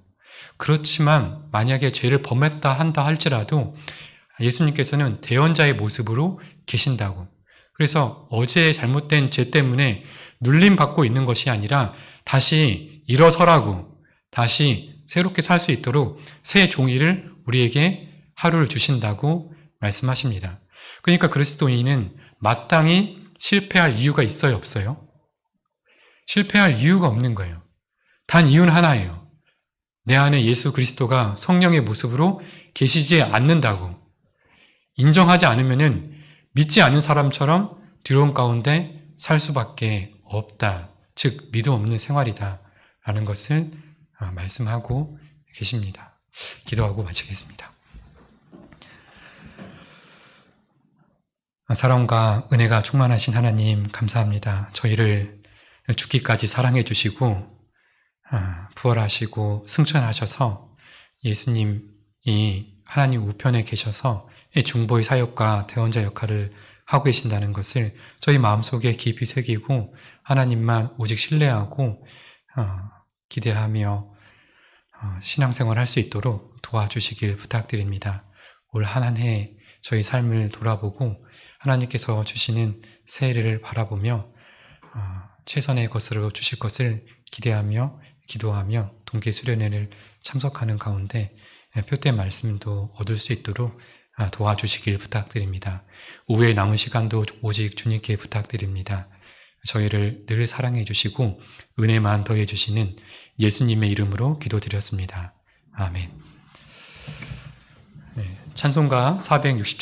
그렇지만 만약에 죄를 범했다 한다 할지라도 예수님께서는 대언자의 모습으로 계신다고. 그래서 어제 잘못된 죄 때문에 눌림받고 있는 것이 아니라 다시 일어서라고, 다시 새롭게 살 수 있도록 새 종이를 우리에게 하루를 주신다고 말씀하십니다. 그러니까 그리스도인은 마땅히 실패할 이유가 있어요, 없어요? 실패할 이유가 없는 거예요. 단 이유는 하나예요. 내 안에 예수 그리스도가 성령의 모습으로 계시지 않는다고. 인정하지 않으면은 믿지 않는 사람처럼 두려움 가운데 살 수밖에 없다. 즉 믿음 없는 생활이다 라는 것을 말씀하고 계십니다. 기도하고 마치겠습니다. 사랑과 은혜가 충만하신 하나님 감사합니다. 저희를 죽기까지 사랑해 주시고 부활하시고 승천하셔서 예수님이 하나님 우편에 계셔서 중보의 사역과 대언자 역할을 하고 계신다는 것을 저희 마음속에 깊이 새기고 하나님만 오직 신뢰하고 기대하며 신앙생활 할 수 있도록 도와주시길 부탁드립니다. 올 한 해 저희 삶을 돌아보고 하나님께서 주시는 새해를 바라보며 최선의 것으로 주실 것을 기대하며 기도하며 동계 수련회를 참석하는 가운데 표된 말씀도 얻을 수 있도록 도와주시길 부탁드립니다. 오후에 남은 시간도 오직 주님께 부탁드립니다. 저희를 늘 사랑해 주시고 은혜만 더해 주시는 예수님의 이름으로 기도드렸습니다. 아멘. 찬송가 460장